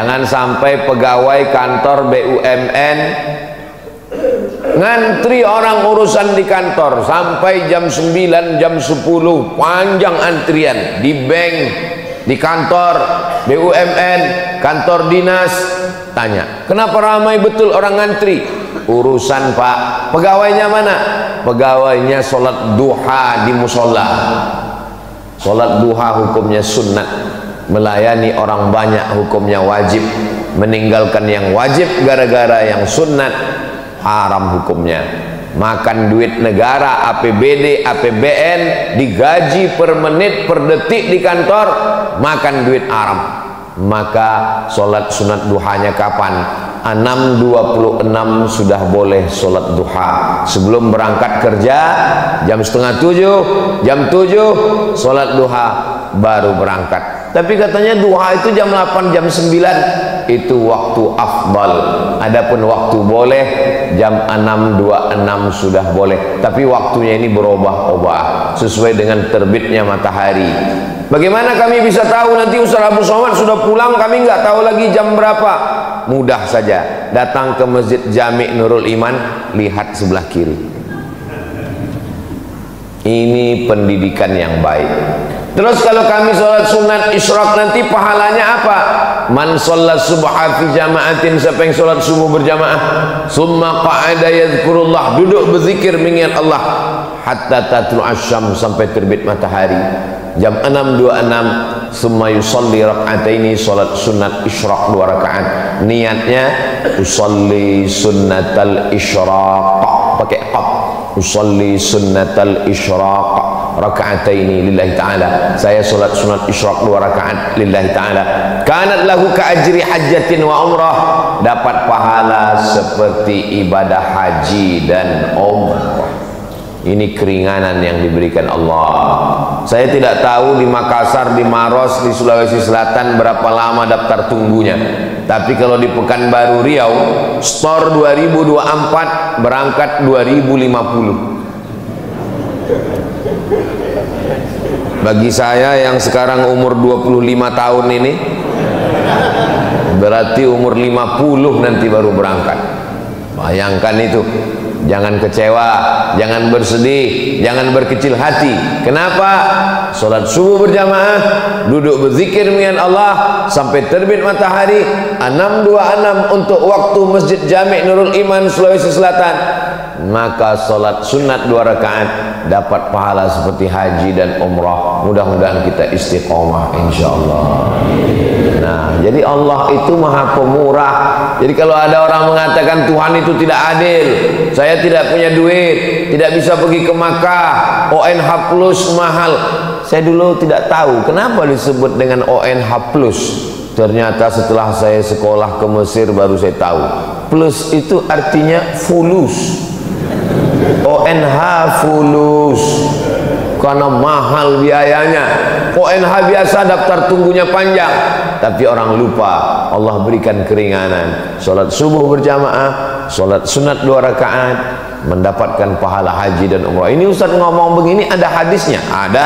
Jangan sampai pegawai kantor BUMN ngantri orang urusan di kantor sampai jam 9, jam 10, panjang antrian di bank, di kantor BUMN, kantor dinas. Tanya, kenapa ramai betul orang ngantri? Urusan Pak. Pegawainya mana? Pegawainya sholat duha di musola. Sholat duha hukumnya sunnat, melayani orang banyak hukumnya wajib, meninggalkan yang wajib gara-gara yang sunnat haram hukumnya. Makan duit negara, APBD, APBN, digaji per menit, per detik di kantor, makan duit haram. Maka sholat sunat duhanya kapan? 6.26 sudah boleh sholat duha. Sebelum berangkat kerja jam setengah 7, jam 7 sholat duha baru berangkat. Tapi katanya duha itu jam 8, jam 9 itu waktu afdal. Adapun waktu boleh jam 6.26 sudah boleh. Tapi waktunya ini berubah-ubah sesuai dengan terbitnya matahari. Bagaimana kami bisa tahu nanti Ustaz Abu Somad sudah pulang, kami nggak tahu lagi jam berapa? Mudah saja, datang ke Masjid Jami' Nurul Iman, lihat sebelah kiri. Ini pendidikan yang baik. Terus kalau kami sholat sunat isyraq nanti pahalanya apa? Man sholat subha fi jama'atin, siapa yang sholat subuh berjamaah, summa qa'ada yadhkurullah, duduk berzikir mengingat Allah hatta tatlu asyam, sampai terbit matahari. Jam 6.26 summa yusalli rak'ataini, sholat sunat isyraq 2 rakaat. Niatnya usalli sunnatal isyraq, pakai qaf, usalli sunnatal isyraq raka'ataini lillahi ta'ala. Saya sholat sunat isyraq 2 rakaat lillahi ta'ala. Kanat lahu ka'ajri hajjatin wa umrah, dapat pahala seperti ibadah haji dan umrah. Ini keringanan yang diberikan Allah. Saya tidak tahu di Makassar, di Maros, di Sulawesi Selatan berapa lama daftar tunggunya. Tapi kalau di Pekanbaru Riau, store 2024, berangkat 2050. Bagi saya yang sekarang umur 25 tahun ini, berarti umur 50 nanti baru berangkat. Bayangkan itu. Jangan kecewa, jangan bersedih, jangan berkecil hati. Kenapa? Sholat subuh berjamaah, duduk berzikir mengingat Allah sampai terbit matahari. 6.26 untuk waktu Masjid Jami' Nurul Iman, Sulawesi Selatan. Maka sholat sunat 2 rakaat dapat pahala seperti haji dan umrah. Mudah-mudahan kita istiqomah insyaallah. Nah, jadi Allah itu maha pemurah. Jadi kalau ada orang mengatakan Tuhan itu tidak adil, saya tidak punya duit, tidak bisa pergi ke Makkah, ONH plus mahal. Saya dulu tidak tahu kenapa disebut dengan ONH plus. Ternyata setelah saya sekolah ke Mesir baru saya tahu. Plus itu artinya fulus. ONH fulus, karena mahal biayanya. ONH biasa daftar tunggunya panjang, tapi orang lupa Allah berikan keringanan. Sholat subuh berjamaah, sholat sunat 2 rakaat, mendapatkan pahala haji dan umrah. Ini Ustaz ngomong begini, ada hadisnya? Ada.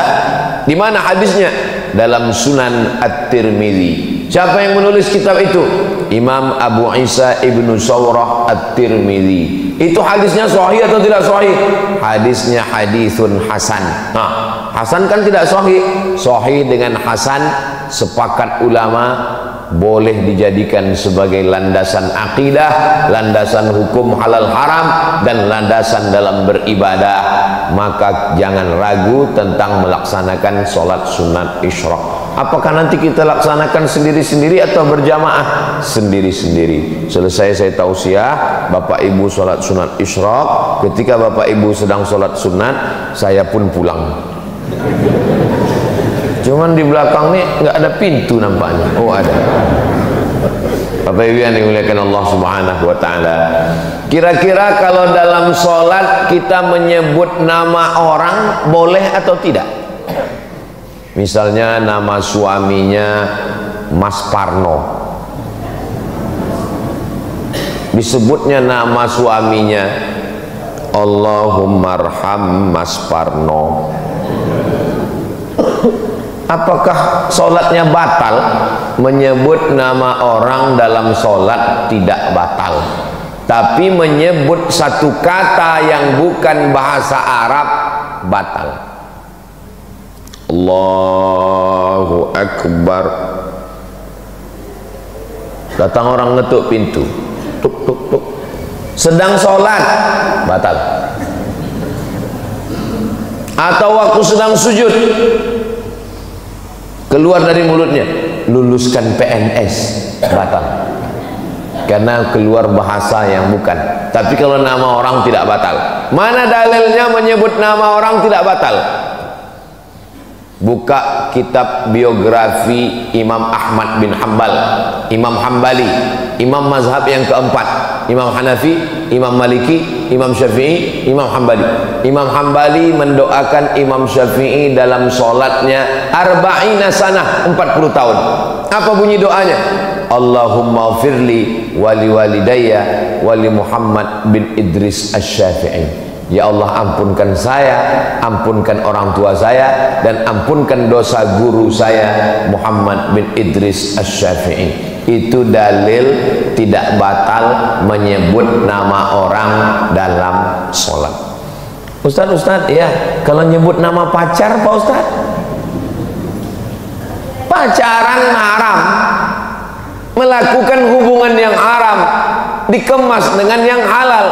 Di mana hadisnya? Dalam Sunan At-Tirmidzi. Siapa yang menulis kitab itu? Imam Abu Isa Ibnu Sawrah At-Tirmidzi. Itu hadisnya sahih atau tidak sahih? Hadisnya hadisun hasan. Nah, hasan kan tidak sahih. Sahih dengan hasan sepakat ulama boleh dijadikan sebagai landasan akidah, landasan hukum halal haram, dan landasan dalam beribadah. Maka jangan ragu tentang melaksanakan sholat sunat isyraq. Apakah nanti kita laksanakan sendiri-sendiri atau berjamaah? Sendiri-sendiri. Selesai saya tausiah, Bapak Ibu sholat sunat isyraq. Ketika Bapak Ibu sedang sholat sunat, saya pun pulang. Cuman di belakang nih nggak ada pintu nampaknya. Oh ada. Bapak Ibu yang dimuliakan Allah Subhanahu wa taala. Kira-kira kalau dalam sholat kita menyebut nama orang boleh atau tidak? Misalnya nama suaminya Mas Parno, disebutnya nama suaminya Allahumarham Mas Parno. Apakah sholatnya batal? menyebut nama orang dalam sholat tidak batal, tapi menyebut satu kata yang bukan bahasa Arab batal. Allahu Akbar. Datang orang ngetuk pintu, tuk tuk tuk, sedang sholat, batal. Atau waktu sedang sujud, keluar dari mulutnya, luluskan PNS, batal, karena keluar bahasa yang bukan. Tapi kalau nama orang tidak batal. Mana dalilnya menyebut nama orang tidak batal? Buka kitab biografi Imam Ahmad bin Hanbal, Imam Hambali, imam mazhab yang keempat, Imam Hanafi, Imam Maliki, Imam Syafi'i, Imam Hambali. Imam Hambali mendoakan Imam Syafi'i dalam sholatnya arba'ina sanah, 40 tahun. Apa bunyi doanya? Allahumma firli wali walidayya wali Muhammad bin Idris Asy-Syafi'i. Ya Allah, ampunkan saya, ampunkan orang tua saya, dan ampunkan dosa guru saya Muhammad bin Idris Asy-Syafi'i. Itu dalil tidak batal menyebut nama orang dalam sholat. Ustaz, ya, kalau nyebut nama pacar Pak Ustaz, pacaran haram, melakukan hubungan yang haram dikemas dengan yang halal.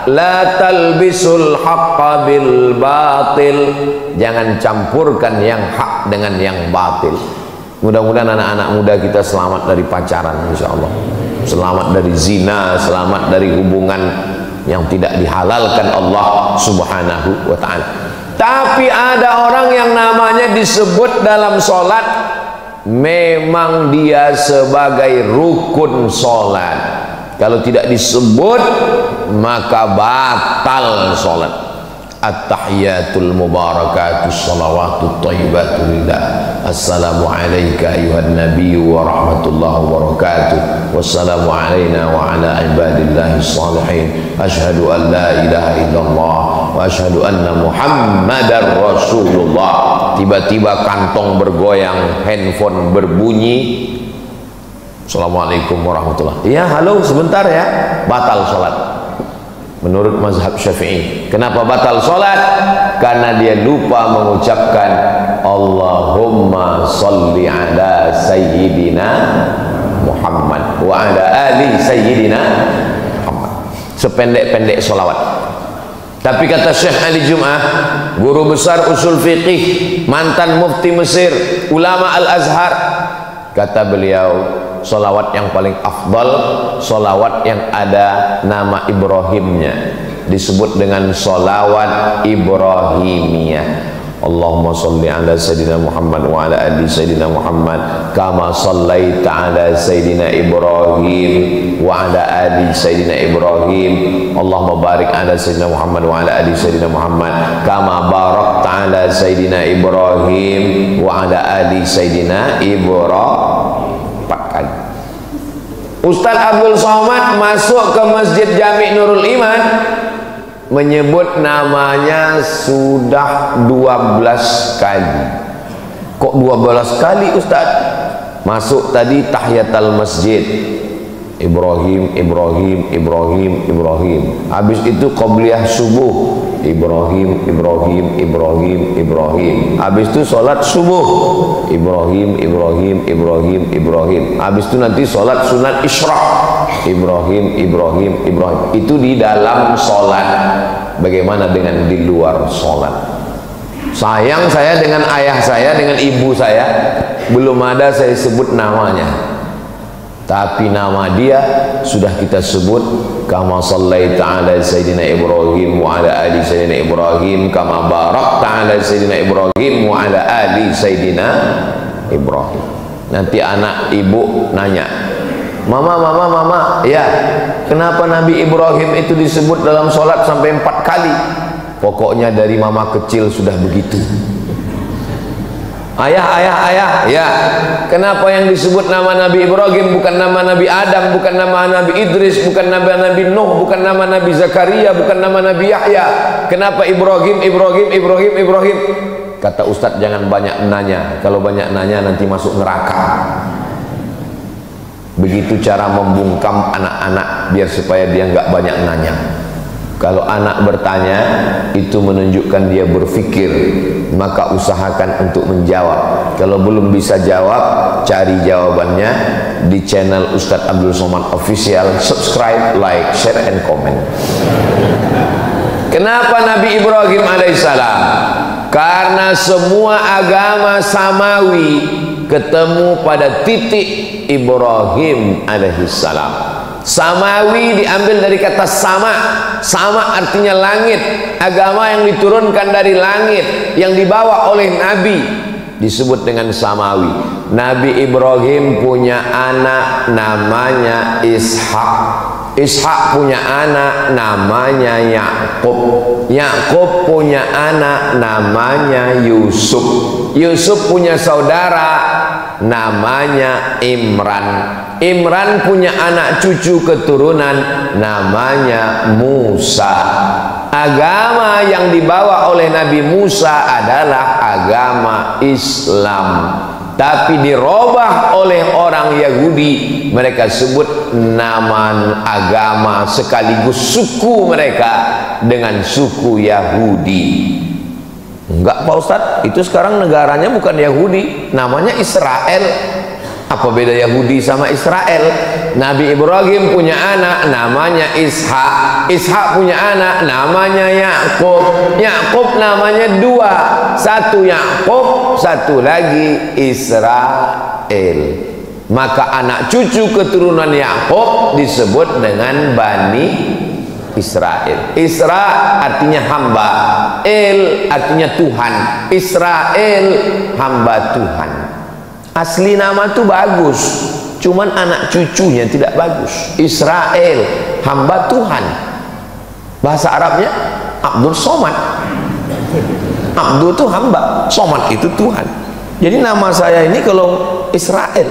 La talbisul haqqa bil batil. Jangan campurkan yang hak dengan yang batil. Mudah-mudahan anak-anak muda kita selamat dari pacaran, insyaallah. Selamat dari zina, selamat dari hubungan yang tidak dihalalkan Allah Subhanahu wa ta'ala. Tapi ada orang yang namanya disebut dalam sholat, memang dia sebagai rukun sholat. Kalau tidak disebut maka batal sholat. At-tahiyatul mubarakatus salawatut thayyibatu lillah. Assalamu alayka ayuhan nabiyyu wa rahmatullahi wa barakatuh. Wassalamu alayna wa ala ibadillahi salihin. Ashhadu an la ilaha illallah wa ashhadu anna muhammadar rasulullah. Tiba-tiba kantong bergoyang, handphone berbunyi. Assalamualaikum warahmatullahi. Ya, halo, sebentar ya. Batal sholat menurut mazhab Syafi'i. Kenapa batal sholat? Karena dia lupa mengucapkan Allahumma salli ala sayyidina Muhammad wa ala ali sayyidina Muhammad. Sependek-pendek sholawat. Tapi kata Syekh Ali Jum'ah, guru besar usul fiqih, mantan mufti Mesir, ulama Al-Azhar, kata beliau, sholawat yang paling afdal, sholawat yang ada nama Ibrahimnya, disebut dengan sholawat Ibrahimiyah. Allahumma salli ala Sayyidina Muhammad wa ala ali Sayyidina Muhammad kama sallaita ala Sayyidina Ibrahim wa ala ali Sayyidina Ibrahim. Allahumma barik ala Sayyidina Muhammad wa ala ali Sayyidina Muhammad kama barakta ala Sayyidina Ibrahim wa ala ali Sayyidina Ibrahim. 4 kali. Ustaz Abdul Somad masuk ke Masjid Jami' Nurul Iman, menyebut namanya sudah 12 kali. Kok 12 kali Ustaz? Masuk tadi tahiyatul masjid, Ibrahim, Ibrahim, Ibrahim, Ibrahim. Habis itu qabliyah subuh, Ibrahim, Ibrahim, Ibrahim, Ibrahim. Habis itu sholat subuh, Ibrahim, Ibrahim, Ibrahim, Ibrahim. Habis itu nanti sholat sunat isyraq, Ibrahim, Ibrahim, Ibrahim. Itu di dalam sholat. Bagaimana dengan di luar sholat? Sayang saya dengan ayah saya, dengan ibu saya, belum ada saya sebut namanya. Tapi nama dia sudah kita sebut, kama sallaita ala Sayyidina Ibrahim wa ala ali Sayyidina Ibrahim kama barakta ala Sayyidina Ibrahim wa ala ali Sayyidina Ibrahim. Nanti anak ibu nanya, mama, ya, kenapa Nabi Ibrahim itu disebut dalam sholat sampai 4 kali? Pokoknya dari mama kecil sudah begitu. Ayah, ya, kenapa yang disebut nama Nabi Ibrahim bukan nama Nabi Adam, bukan nama Nabi Idris, bukan nama Nabi Nuh, bukan nama Nabi Zakaria, bukan nama Nabi Yahya? Kenapa Ibrahim? Kata Ustadz, jangan banyak nanya. Kalau banyak nanya nanti masuk neraka. Begitu cara membungkam anak-anak biar supaya dia nggak banyak nanya. Kalau anak bertanya, itu menunjukkan dia berpikir, maka usahakan untuk menjawab. Kalau belum bisa jawab, cari jawabannya di channel Ustadz Abdul Somad Official. Subscribe, like, share, and comment. Kenapa Nabi Ibrahim alaihissalam? Karena semua agama samawi ketemu pada titik Ibrahim alaihissalam. Samawi diambil dari kata sama. Sama artinya langit. Agama yang diturunkan dari langit, yang dibawa oleh Nabi, disebut dengan samawi. Nabi Ibrahim punya anak namanya Ishak. Ishak punya anak namanya Yakub. Yakub punya anak namanya Yusuf. Yusuf punya saudara namanya Imran. Imran punya anak cucu keturunan namanya Musa. Agama yang dibawa oleh Nabi Musa adalah agama Islam, tapi dirubah oleh orang Yahudi. Mereka sebut nama agama sekaligus suku mereka dengan suku Yahudi. Enggak Pak Ustadz, itu sekarang negaranya bukan Yahudi, namanya Israel. Apa beda Yahudi sama Israel? Nabi Ibrahim punya anak namanya Ishak. Ishak punya anak namanya Yakub. Yakub namanya dua, satu Yakub, satu lagi Israel. Maka anak cucu keturunan Yakub disebut dengan Bani Israel. Isra artinya hamba, El artinya Tuhan. Israel hamba Tuhan. Asli nama itu bagus, cuman anak cucunya tidak bagus. Israel hamba Tuhan. Bahasa Arabnya Abdul Somad. Abdul itu hamba, Somad itu Tuhan. Jadi nama saya ini kalau Israel.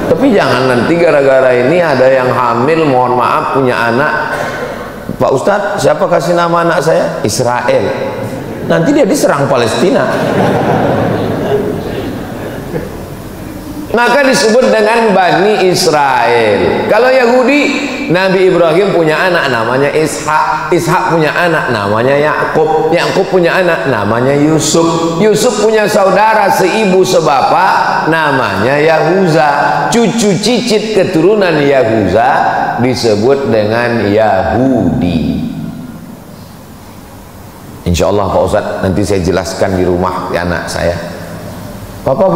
Tapi jangan nanti gara-gara ini ada yang hamil, mohon maaf, punya anak, Pak Ustadz siapa kasih nama anak saya? Israel. Nanti dia diserang Palestina. Maka disebut dengan Bani Israel. Kalau Yahudi, Nabi Ibrahim punya anak namanya Ishak. Ishak punya anak namanya Yakub. Yakub punya anak namanya Yusuf. Yusuf punya saudara seibu sebapak namanya Yahuza. Cucu cicit keturunan Yahuza disebut dengan Yahudi. Insya Allah Pak Ustadz nanti saya jelaskan di rumah ya anak saya. Papa,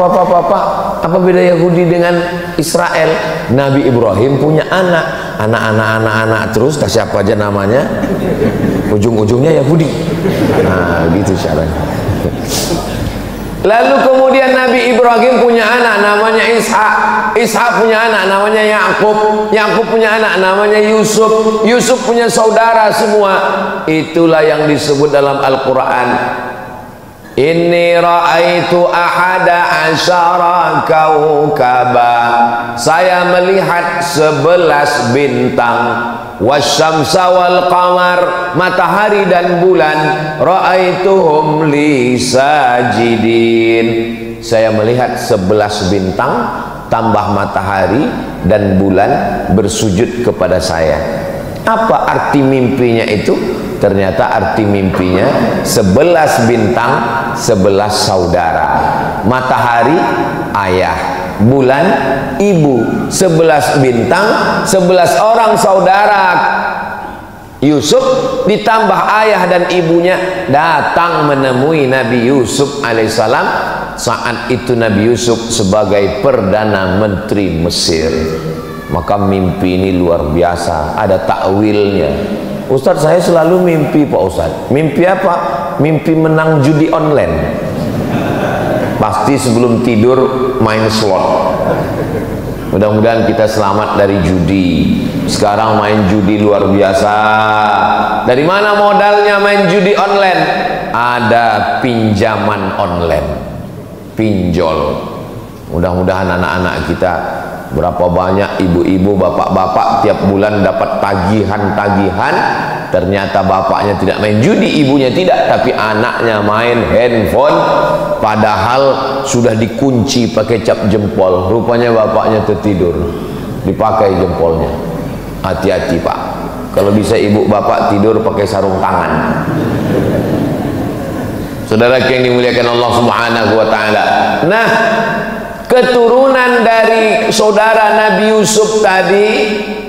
apa beda Yahudi dengan Israel? Nabi Ibrahim punya anak terus, kasih apa aja namanya, ujung-ujungnya Yahudi. Nah, gitu caranya. Lalu kemudian Nabi Ibrahim punya anak namanya Ishak. Ishak punya anak namanya Yakub. Yakub punya anak namanya Yusuf. Yusuf punya saudara semua. Itulah yang disebut dalam Al-Quran. Inni ra'aitu ahada asyara kaukaba. Saya melihat 11 bintang. Wasyamsa wal qamar, matahari dan bulan. Ra'aituhum li sajidin. Saya melihat 11 bintang tambah matahari dan bulan bersujud kepada saya. Apa arti mimpinya itu? Ternyata arti mimpinya 11 bintang, 11 saudara. Matahari ayah, bulan ibu, 11 bintang, 11 orang saudara. Yusuf ditambah ayah dan ibunya datang menemui Nabi Yusuf alaihissalam. Saat itu Nabi Yusuf sebagai Perdana Menteri Mesir. Maka mimpi ini luar biasa, ada takwilnya. Ustadz, saya selalu mimpi Pak Ustadz. Mimpi apa? Mimpi menang judi online. Pasti sebelum tidur main slot. Mudah-mudahan kita selamat dari judi. Sekarang main judi luar biasa. Dari mana modalnya main judi online? Ada pinjaman online, pinjol. Mudah-mudahan anak-anak kita, berapa banyak ibu-ibu, bapak-bapak tiap bulan dapat tagihan-tagihan. Ternyata bapaknya tidak main judi, ibunya tidak, tapi anaknya main handphone padahal sudah dikunci pakai cap jempol. Rupanya bapaknya tertidur, dipakai jempolnya. Hati-hati Pak, kalau bisa ibu bapak tidur pakai sarung tangan. Saudara yang dimuliakan Allah Subhanahu wa taala. Nah, keturunan dari saudara Nabi Yusuf tadi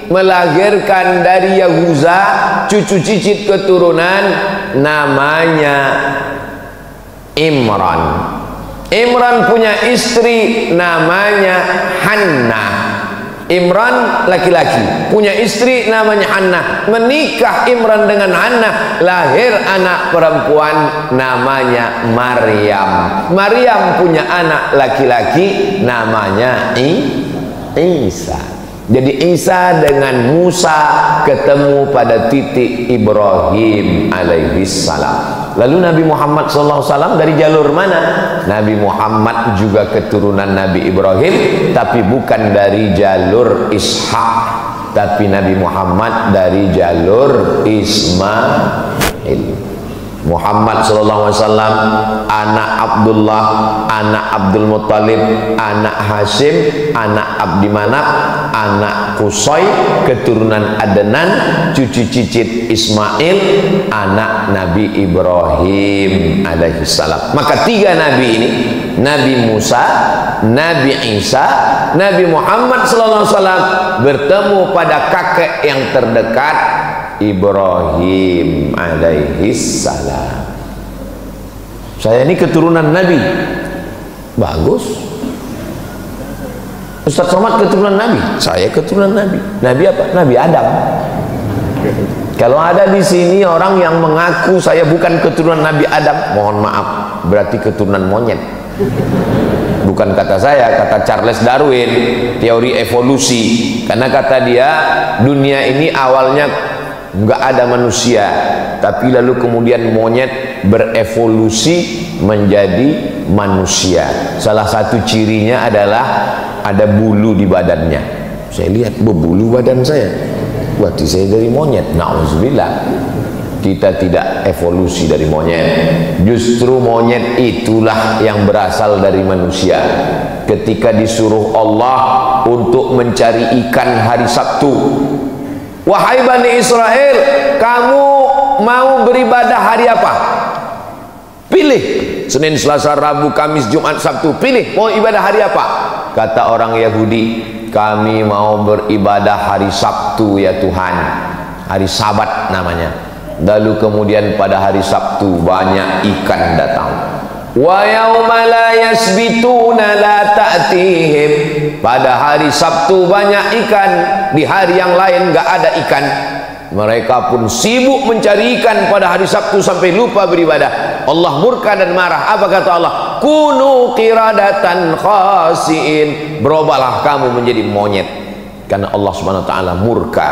melahirkan dari Yahuza cucu cicit keturunan namanya Imran. Imran punya istri namanya Hannah. Imran laki-laki punya istri namanya Hannah. Menikah Imran dengan Hannah, lahir anak perempuan namanya Maryam. Maryam punya anak laki-laki namanya Isa. Jadi Isa dengan Musa ketemu pada titik Ibrahim alaihissalam. Lalu Nabi Muhammad SAW dari jalur mana? Nabi Muhammad juga keturunan Nabi Ibrahim, tapi bukan dari jalur Ishak, tapi Nabi Muhammad dari jalur Ismail. Muhammad SAW anak Abdullah, anak Abdul Muttalib, anak Hashim, anak Abdi Manaf, anak Qusay, keturunan Adnan, cucu cicit Ismail, anak Nabi Ibrahim alaihissalam. Maka tiga nabi ini, Nabi Musa, Nabi Isa, Nabi Muhammad SAW bertemu pada kakek yang terdekat, Ibrahim alaihissalam. Saya ini keturunan Nabi. Bagus. Ustaz Somad keturunan Nabi. Saya keturunan Nabi. Nabi apa? Nabi Adam. Kalau ada di sini orang yang mengaku saya bukan keturunan Nabi Adam, mohon maaf, berarti keturunan monyet. Bukan kata saya, kata Charles Darwin, teori evolusi. Karena kata dia, dunia ini awalnya nggak ada manusia, tapi lalu kemudian monyet berevolusi menjadi manusia. Salah satu cirinya adalah ada bulu di badannya. Saya lihat berbulu badan saya, berarti saya dari monyet. Na'udzubillah. Kita tidak evolusi dari monyet. Justru monyet itulah yang berasal dari manusia. Ketika disuruh Allah untuk mencari ikan hari Sabtu, wahai Bani Israel, kamu mau beribadah hari apa? Pilih. Senin, Selasa, Rabu, Kamis, Jumat, Sabtu. Pilih, mau ibadah hari apa? Kata orang Yahudi, kami mau beribadah hari Sabtu ya Tuhan. Hari Sabat namanya. Lalu kemudian pada hari Sabtu banyak ikan datang. Wa yauma la yasbituna la ta'tihim. Pada hari Sabtu banyak ikan, di hari yang lain enggak ada ikan. Mereka pun sibuk mencari ikan pada hari Sabtu sampai lupa beribadah. Allah murka dan marah. Apa kata Allah? Kunu qiradatan khasiin. Berubahlah kamu menjadi monyet. Karena Allah Subhanahu wa taala murka.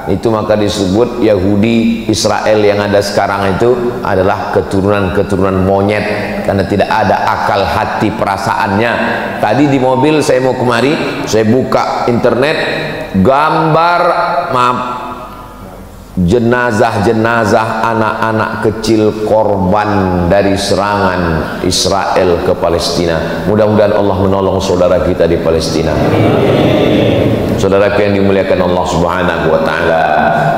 Itu maka disebut Yahudi Israel yang ada sekarang itu adalah keturunan-keturunan monyet, karena tidak ada akal hati perasaannya. Tadi di mobil saya mau kemari, saya buka internet, gambar jenazah-jenazah anak-anak kecil korban dari serangan Israel ke Palestina. Mudah-mudahan Allah menolong saudara kita di Palestina. Saudara yang dimuliakan Allah Subhanahu wa taala.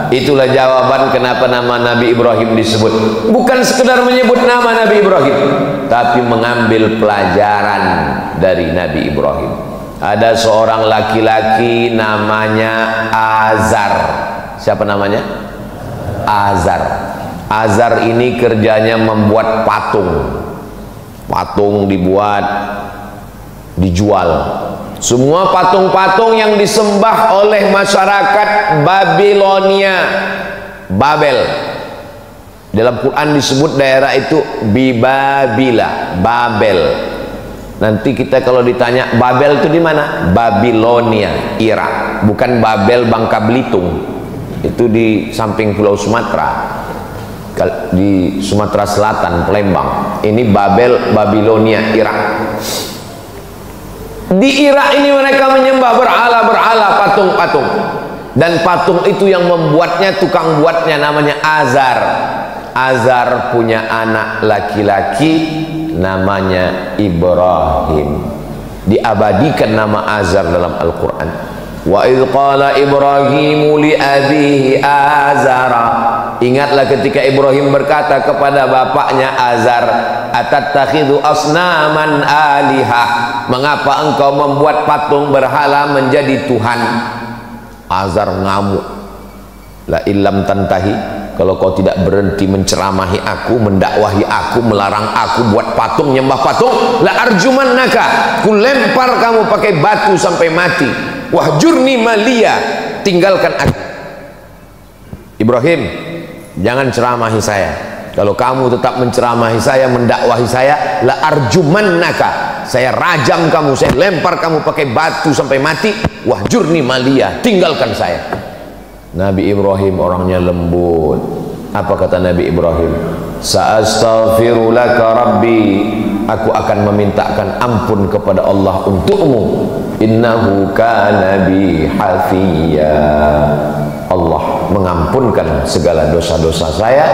Itulah jawaban kenapa nama Nabi Ibrahim disebut. Bukan sekedar menyebut nama Nabi Ibrahim, tapi mengambil pelajaran dari Nabi Ibrahim. Ada seorang laki-laki namanya Azar. Siapa namanya? Azar. Azar ini kerjanya membuat patung. Patung dibuat, dijual. Semua patung-patung yang disembah oleh masyarakat Babilonia, Babel. Dalam Quran disebut daerah itu Bibabila, Babel. Nanti kita kalau ditanya Babel itu di mana? Babilonia, Irak. Bukan Babel Bangka Belitung. Itu di samping Pulau Sumatera. Di Sumatera Selatan, Palembang. Ini Babel, Babilonia, Irak. Di Irak ini mereka menyembah berhala-berhala, patung-patung. Dan patung itu yang membuatnya, tukang buatnya namanya Azar. Azar punya anak laki-laki namanya Ibrahim. Diabadikan nama Azar dalam Al-Quran. Wa idh qala Ibrahimu li abihi Azara. Ingatlah ketika Ibrahim berkata kepada bapaknya Azar, atattakhidhu asnaman alihah, mengapa engkau membuat patung berhala menjadi Tuhan? Azar ngamuk, la illam tantahi, kalau kau tidak berhenti menceramahi aku, mendakwahi aku, melarang aku buat patung, nyembah patung, la arjumannaka, ku lempar kamu pakai batu sampai mati. Wahjurni maliya, tinggalkan aku. Ibrahim, jangan ceramahi saya. Kalau kamu tetap menceramahi saya, mendakwahi saya, la arjumannaka, saya rajam kamu, saya lempar kamu pakai batu sampai mati. Wahjurni maliya, tinggalkan saya. Nabi Ibrahim orangnya lembut. Apa kata Nabi Ibrahim? Sa'astaghfiru laka rabbi, aku akan memintakan ampun kepada Allah untukmu. Innahu kana bi hafiya, Allah mengampunkan segala dosa-dosa saya,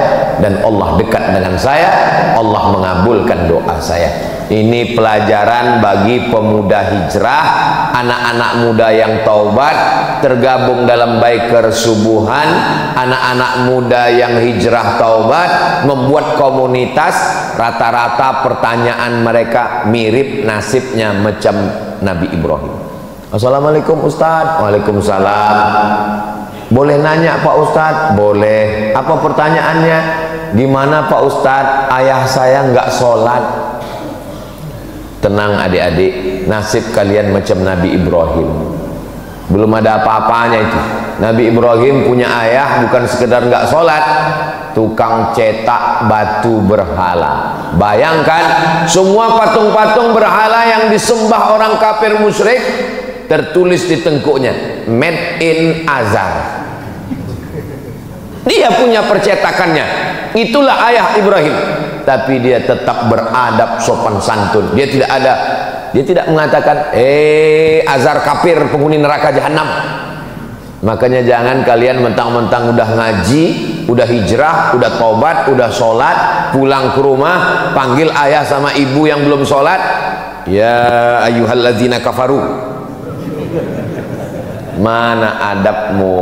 dan Allah dekat dengan saya, Allah mengabulkan doa saya. Ini pelajaran bagi pemuda hijrah, anak-anak muda yang taubat, tergabung dalam biker subuhan, anak-anak muda yang hijrah taubat, membuat komunitas. Rata-rata pertanyaan mereka mirip nasibnya macam Nabi Ibrahim. Assalamualaikum Ustadz. Waalaikumsalam. Boleh nanya Pak Ustadz? Boleh. Apa pertanyaannya? Gimana Pak Ustadz, ayah saya nggak sholat? Tenang adik-adik, nasib kalian macam Nabi Ibrahim. Belum ada apa-apanya itu. Nabi Ibrahim punya ayah bukan sekedar nggak sholat, tukang cetak batu berhala. Bayangkan, semua patung-patung berhala yang disembah orang kafir musyrik, tertulis di tengkuknya made in Azar. Dia punya percetakannya. Itulah ayah Ibrahim. Tapi dia tetap beradab, sopan santun. Dia tidak mengatakan Azar kafir, penghuni neraka jahanam. Makanya jangan kalian mentang-mentang udah ngaji, udah hijrah, udah tobat, udah sholat, pulang ke rumah panggil ayah sama ibu yang belum sholat, ya ayyuhalladzina kafaru. Mana adabmu?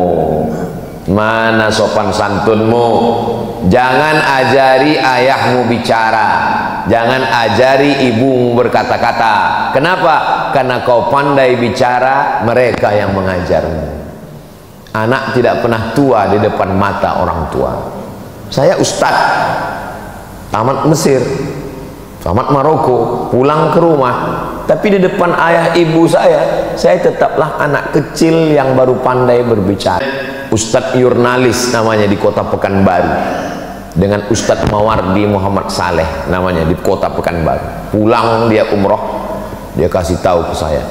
Mana sopan santunmu? Jangan ajari ayahmu bicara, jangan ajari ibumu berkata-kata. Kenapa? Karena kau pandai bicara, mereka yang mengajarmu. Anak tidak pernah tua di depan mata orang tua. Saya ustadz, tamat Mesir, tamat Maroko, pulang ke rumah, tapi di depan ayah ibu saya tetaplah anak kecil yang baru pandai berbicara. Ustadz Yurnalis namanya di kota Pekanbaru, dengan Ustadz Mawardi Muhammad Saleh namanya di kota Pekanbaru. Pulang dia umroh, dia kasih tahu ke saya,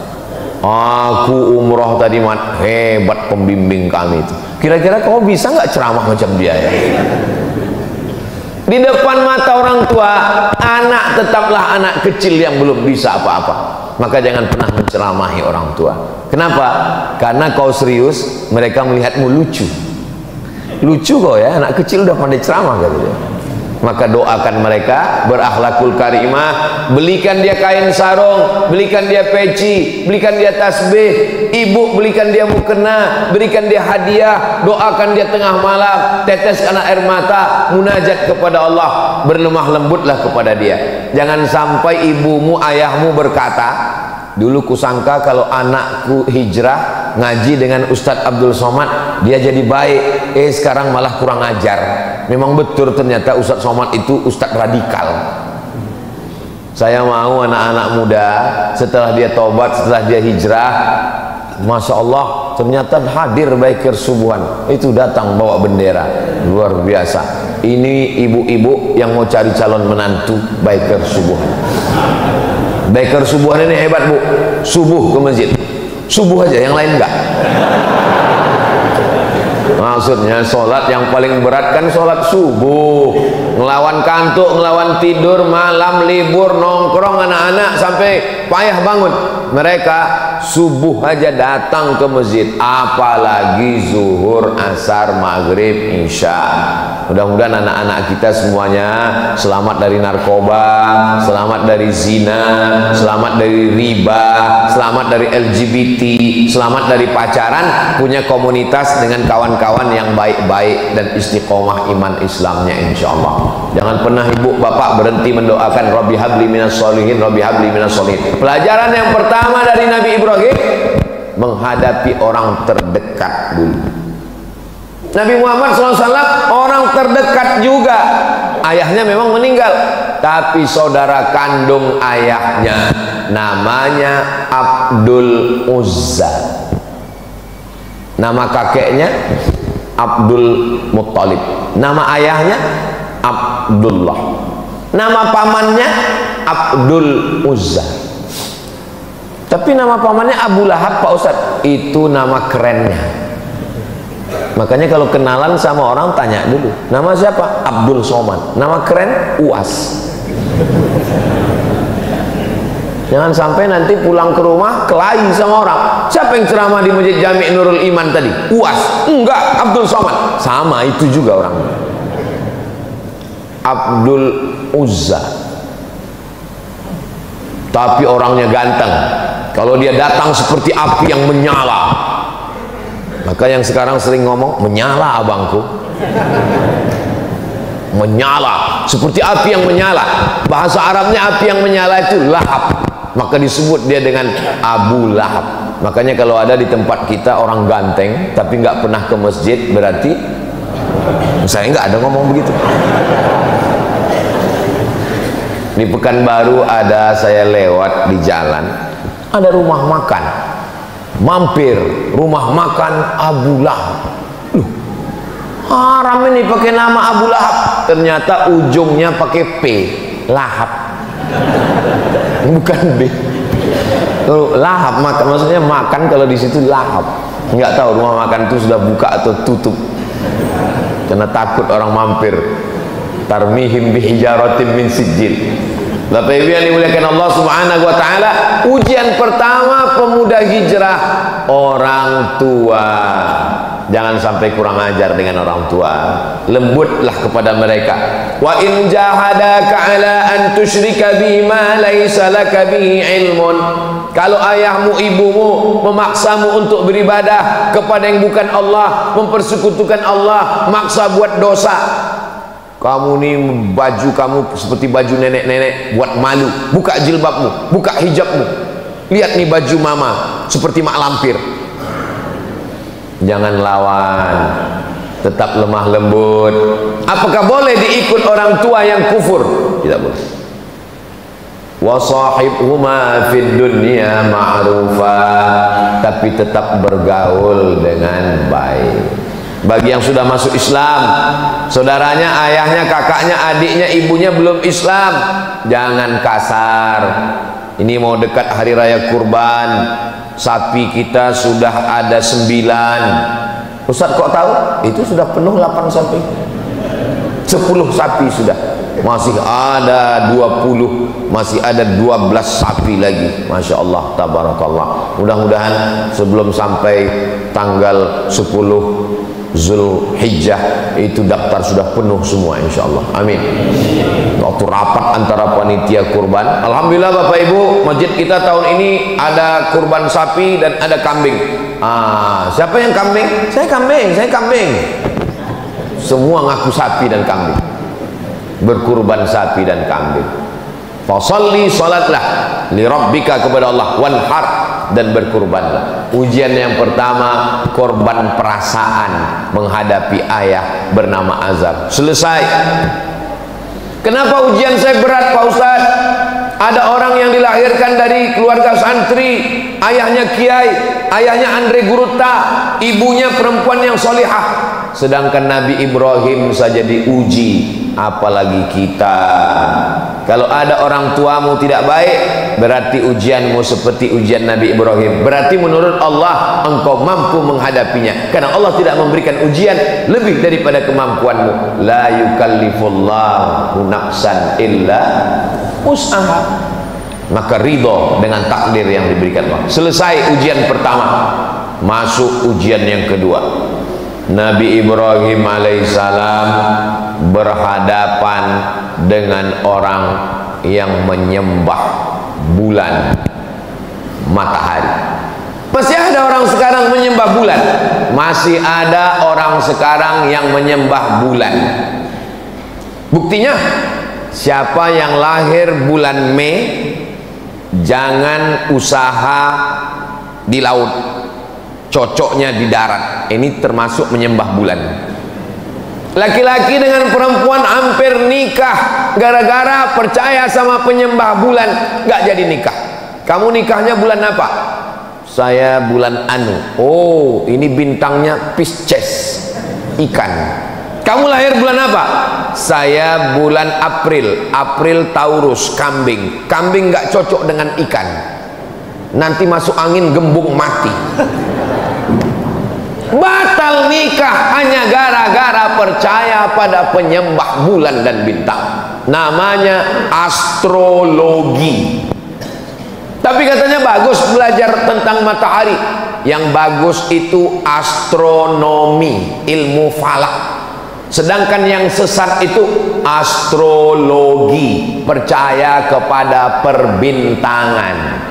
aku umroh tadi, hebat pembimbing kami itu. Kira-kira kau bisa nggak ceramah macam dia ya? Di depan mata orang tua, anak tetaplah anak kecil yang belum bisa apa-apa. Maka jangan pernah menceramahi orang tua. Kenapa? Karena kau serius, mereka melihatmu lucu. Lucu kau ya, anak kecil udah pandai ceramah gitu. Maka doakan mereka berakhlakul karimah, belikan dia kain sarung, belikan dia peci, belikan dia tasbih, ibu belikan dia mukena, berikan dia hadiah, doakan dia tengah malam, teteskan air mata, munajat kepada Allah, berlemah lembutlah kepada dia. Jangan sampai ibumu, ayahmu berkata, dulu kusangka kalau anakku hijrah ngaji dengan Ustadz Abdul Somad dia jadi baik, sekarang malah kurang ajar. Memang betul ternyata Ustadz Somad itu Ustadz radikal. Saya mau anak-anak muda setelah dia tobat, setelah dia hijrah, Masya Allah, ternyata hadir biker subuhan itu, datang bawa bendera, luar biasa. Ini ibu-ibu yang mau cari calon menantu biker subuhan. Biker subuhan ini hebat bu, subuh ke masjid, subuh aja, yang lain enggak. Maksudnya sholat yang paling berat kan sholat subuh, ngelawan kantuk, ngelawan tidur, malam libur, nongkrong anak-anak sampai payah bangun. Mereka subuh aja datang ke masjid, apalagi zuhur, asar, maghrib, isya. Mudah-mudahan anak-anak kita semuanya selamat dari narkoba, selamat dari zina, selamat dari riba, selamat dari LGBT, selamat dari pacaran, punya komunitas dengan kawan-kawan yang baik-baik dan istiqomah iman Islamnya insyaallah. Jangan pernah ibu bapak berhenti mendoakan Rabbi habli minas sholihin, Rabbi habli minas sholihin. Pelajaran yang pertama dari Nabi Ibrahim, menghadapi orang terdekat dulu. Nabi Muhammad SAW orang terdekat juga. Ayahnya memang meninggal, tapi saudara kandung ayahnya namanya Abdul Uzza, nama kakeknya Abdul Muttalib, nama ayahnya Abdullah, nama pamannya Abdul Uzza. Tapi nama pamannya Abu Lahab, Pak Ustadz, itu nama kerennya. Makanya kalau kenalan sama orang tanya dulu, nama siapa? Abdul Somad. Nama keren Uas. Jangan sampai nanti pulang ke rumah kelahi sama orang. Siapa yang ceramah di Masjid Jami' Nurul Iman tadi? Uas. Enggak, Abdul Somad. Sama itu juga orang. Abdul Uzza. Tapi orangnya ganteng. Kalau dia datang seperti api yang menyala. Maka yang sekarang sering ngomong, menyala abangku, menyala seperti api yang menyala. Bahasa Arabnya api yang menyala itu lahab, maka disebut dia dengan Abu Lahab. Makanya kalau ada di tempat kita orang ganteng tapi nggak pernah ke masjid, berarti saya nggak ada ngomong begitu. Di Pekanbaru ada, saya lewat di jalan, ada rumah makan, mampir rumah makan Abu Lahab. Loh, haram ini pakai nama Abu Lahab, ternyata ujungnya pakai P, lahap, bukan B. Kalau lahap maksudnya makan, kalau di situ lahap. Nggak tahu rumah makan itu sudah buka atau tutup, karena takut orang mampir. Tarmihim bihijaratin min sijil. Bapak Ibu yang dimuliakan Allah Subhanahu wa taala, ujian pertama pemuda hijrah, orang tua. Jangan sampai kurang ajar dengan orang tua. Lembutlah kepada mereka. Wa in jahadaka ala an tusyrika bima laisa laka bihi ilmun. Kalau ayahmu ibumu memaksamu untuk beribadah kepada yang bukan Allah, mempersekutukan Allah, maksa buat dosa, kamu nih baju kamu seperti baju nenek-nenek, buat malu, buka jilbabmu, buka hijabmu, lihat nih baju mama seperti mak lampir. Jangan lawan, tetap lemah lembut. Apakah boleh diikut orang tua yang kufur? Tidak boleh. Wa sahibhuma fid dunya ma'rufa, tapi tetap bergaul dengan baik. Bagi yang sudah masuk Islam, saudaranya, ayahnya, kakaknya, adiknya, ibunya belum Islam, jangan kasar. Ini mau dekat hari raya kurban, sapi kita sudah ada 9. Ustaz kok tahu? Itu sudah penuh 8 sapi, 10 sapi sudah, masih ada 20, masih ada 12 sapi lagi. Masya Allah, tabarakallah. Mudah-mudahan sebelum sampai tanggal 10 Zulhijjah itu daftar sudah penuh semua insyaallah. Amin. Waktu rapat antara panitia kurban, alhamdulillah Bapak Ibu, masjid kita tahun ini ada kurban sapi dan ada kambing. Siapa yang kambing? Saya kambing, saya kambing. Semua ngaku sapi dan kambing, berkurban sapi dan kambing. Fasalli, salatlah li rabbika, kepada Allah, wanhar, dan berkurbanlah. Ujian yang pertama, korban perasaan menghadapi ayah bernama Azar. Selesai. Kenapa ujian saya berat Pak Ustaz? Ada orang yang dilahirkan dari keluarga santri, ayahnya kiai, ayahnya Andre Guruta, ibunya perempuan yang solihah. Sedangkan Nabi Ibrahim saja diuji, apalagi kita. Kalau ada orang tuamu tidak baik, berarti ujianmu seperti ujian Nabi Ibrahim. Berarti menurut Allah engkau mampu menghadapinya, karena Allah tidak memberikan ujian lebih daripada kemampuanmu. La yukallifullahu nafsan illa wus'aha. Maka ridho dengan takdir yang diberikan Allah. Selesai ujian pertama, masuk ujian yang kedua. Nabi Ibrahim alaihissalam berhadapan dengan orang yang menyembah bulan, matahari. Masih ada orang sekarang menyembah bulan. Masih ada orang sekarang yang menyembah bulan. Buktinya, siapa yang lahir bulan Mei, jangan usaha di laut, cocoknya di darat. Ini termasuk menyembah bulan. Laki-laki dengan perempuan hampir nikah gara-gara percaya sama penyembah bulan, nggak jadi nikah. Kamu nikahnya bulan apa? Saya bulan Anu. Oh, ini bintangnya Pisces, ikan. Kamu lahir bulan apa? Saya bulan April. April Taurus, kambing. Kambing nggak cocok dengan ikan. Nanti masuk angin gembung mati. Batal nikah hanya gara-gara percaya pada penyembah bulan dan bintang. Namanya astrologi. Tapi katanya bagus belajar tentang matahari. Yang bagus itu astronomi, ilmu falak. Sedangkan yang sesat itu astrologi, percaya kepada perbintangan.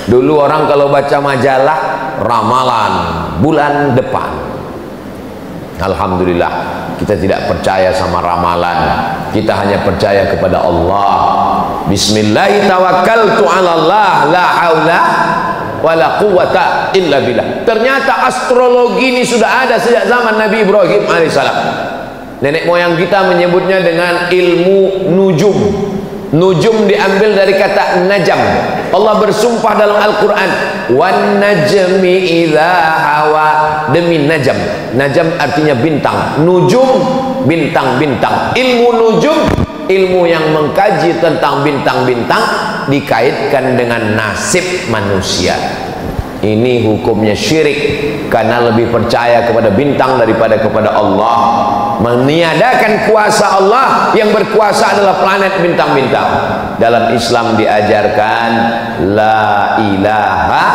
Dulu orang kalau baca majalah, ramalan bulan depan. Alhamdulillah, kita tidak percaya sama ramalan. Kita hanya percaya kepada Allah. Bismillahirrahmanirrahim. La haula wala quwata illa billah. Ternyata astrologi ini sudah ada sejak zaman Nabi Ibrahim alaihissalam. Nenek moyang kita menyebutnya dengan ilmu nujum. Nujum diambil dari kata najam. Allah bersumpah dalam Al-Quran, wan najmi idza hawa, demi najam. Najam artinya bintang, nujum bintang-bintang. Ilmu nujum, ilmu yang mengkaji tentang bintang-bintang, dikaitkan dengan nasib manusia. Ini hukumnya syirik, karena lebih percaya kepada bintang daripada kepada Allah, meniadakan kuasa Allah. Yang berkuasa adalah planet bintang-bintang. Dalam Islam diajarkan la ilaha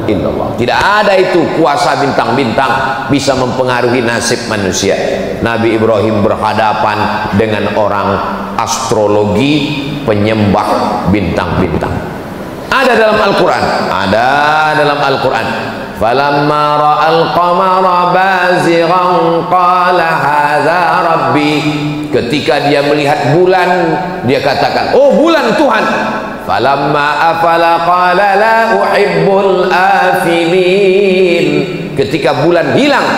illallah. Tidak ada itu kuasa bintang-bintang bisa mempengaruhi nasib manusia. Nabi Ibrahim berhadapan dengan orang astrologi, penyembah bintang-bintang. Ada dalam Al-Quran, ada dalam Al-Quran. Falamma ra'al qamara bazighan qala hadza rabbi. Ketika dia melihat bulan, dia katakan, oh bulan Tuhan. Falamma afala qala la uhibbul afilin. Ketika bulan hilang,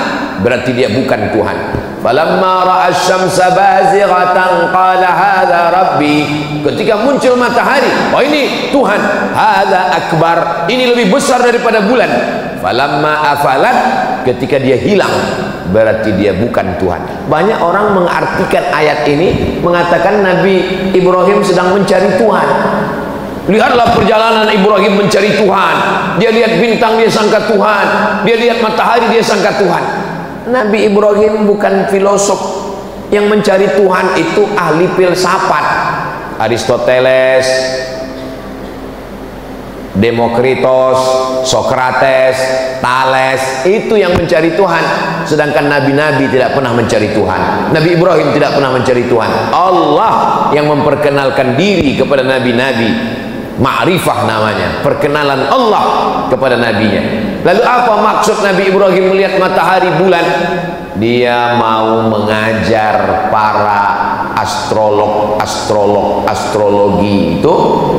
berarti dia bukan Tuhan. Falamma ra'a asy-syamsa bazighatan qala hadza rabbi. Ketika muncul matahari, oh ini Tuhan. Hadza akbar, ini lebih besar daripada bulan. Falamma afalat, ketika dia hilang, berarti dia bukan Tuhan. Banyak orang mengartikan ayat ini, mengatakan Nabi Ibrahim sedang mencari Tuhan. Lihatlah perjalanan Ibrahim mencari Tuhan. Dia lihat bintang, dia sangka Tuhan. Dia lihat matahari, dia sangka Tuhan. Nabi Ibrahim bukan filosof. Yang mencari Tuhan itu ahli filsafat. Aristoteles, Demokritos, Sokrates, Thales, itu yang mencari Tuhan. Sedangkan nabi-nabi tidak pernah mencari Tuhan. Nabi Ibrahim tidak pernah mencari Tuhan. Allah yang memperkenalkan diri kepada nabi-nabi. Ma'rifah namanya, perkenalan Allah kepada nabinya. Lalu apa maksud Nabi Ibrahim melihat matahari bulan? Dia mau mengajar para astrologi itu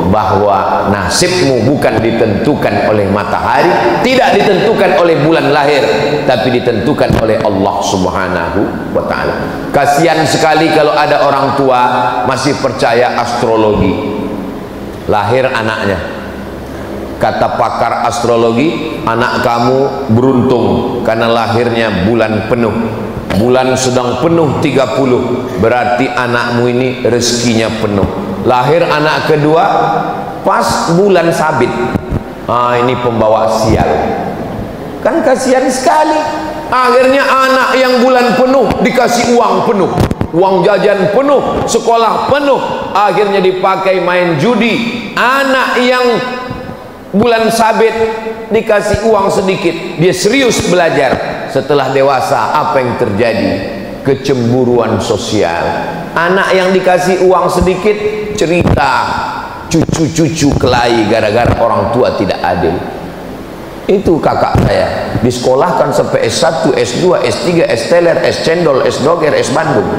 bahwa nasibmu bukan ditentukan oleh matahari, tidak ditentukan oleh bulan lahir, tapi ditentukan oleh Allah Subhanahu wa ta'ala. Kasihan sekali kalau ada orang tua masih percaya astrologi. Lahir anaknya, kata pakar astrologi, anak kamu beruntung karena lahirnya bulan penuh. Bulan sedang penuh 30, berarti anakmu ini rezekinya penuh. Lahir anak kedua pas bulan sabit, ini pembawa sial. Kan kasihan sekali. Akhirnya anak yang bulan penuh dikasih uang penuh, uang jajan penuh, sekolah penuh, akhirnya dipakai main judi. Anak yang bulan sabit dikasih uang sedikit, dia serius belajar. Setelah dewasa, apa yang terjadi? kecemburuan sosial. Anak yang dikasih uang sedikit cerita cucu-cucu kelahi gara-gara orang tua tidak adil. Itu kakak saya disekolahkan sampai S1, S2, S3, S teler, S cendol, S doger, S Bandung.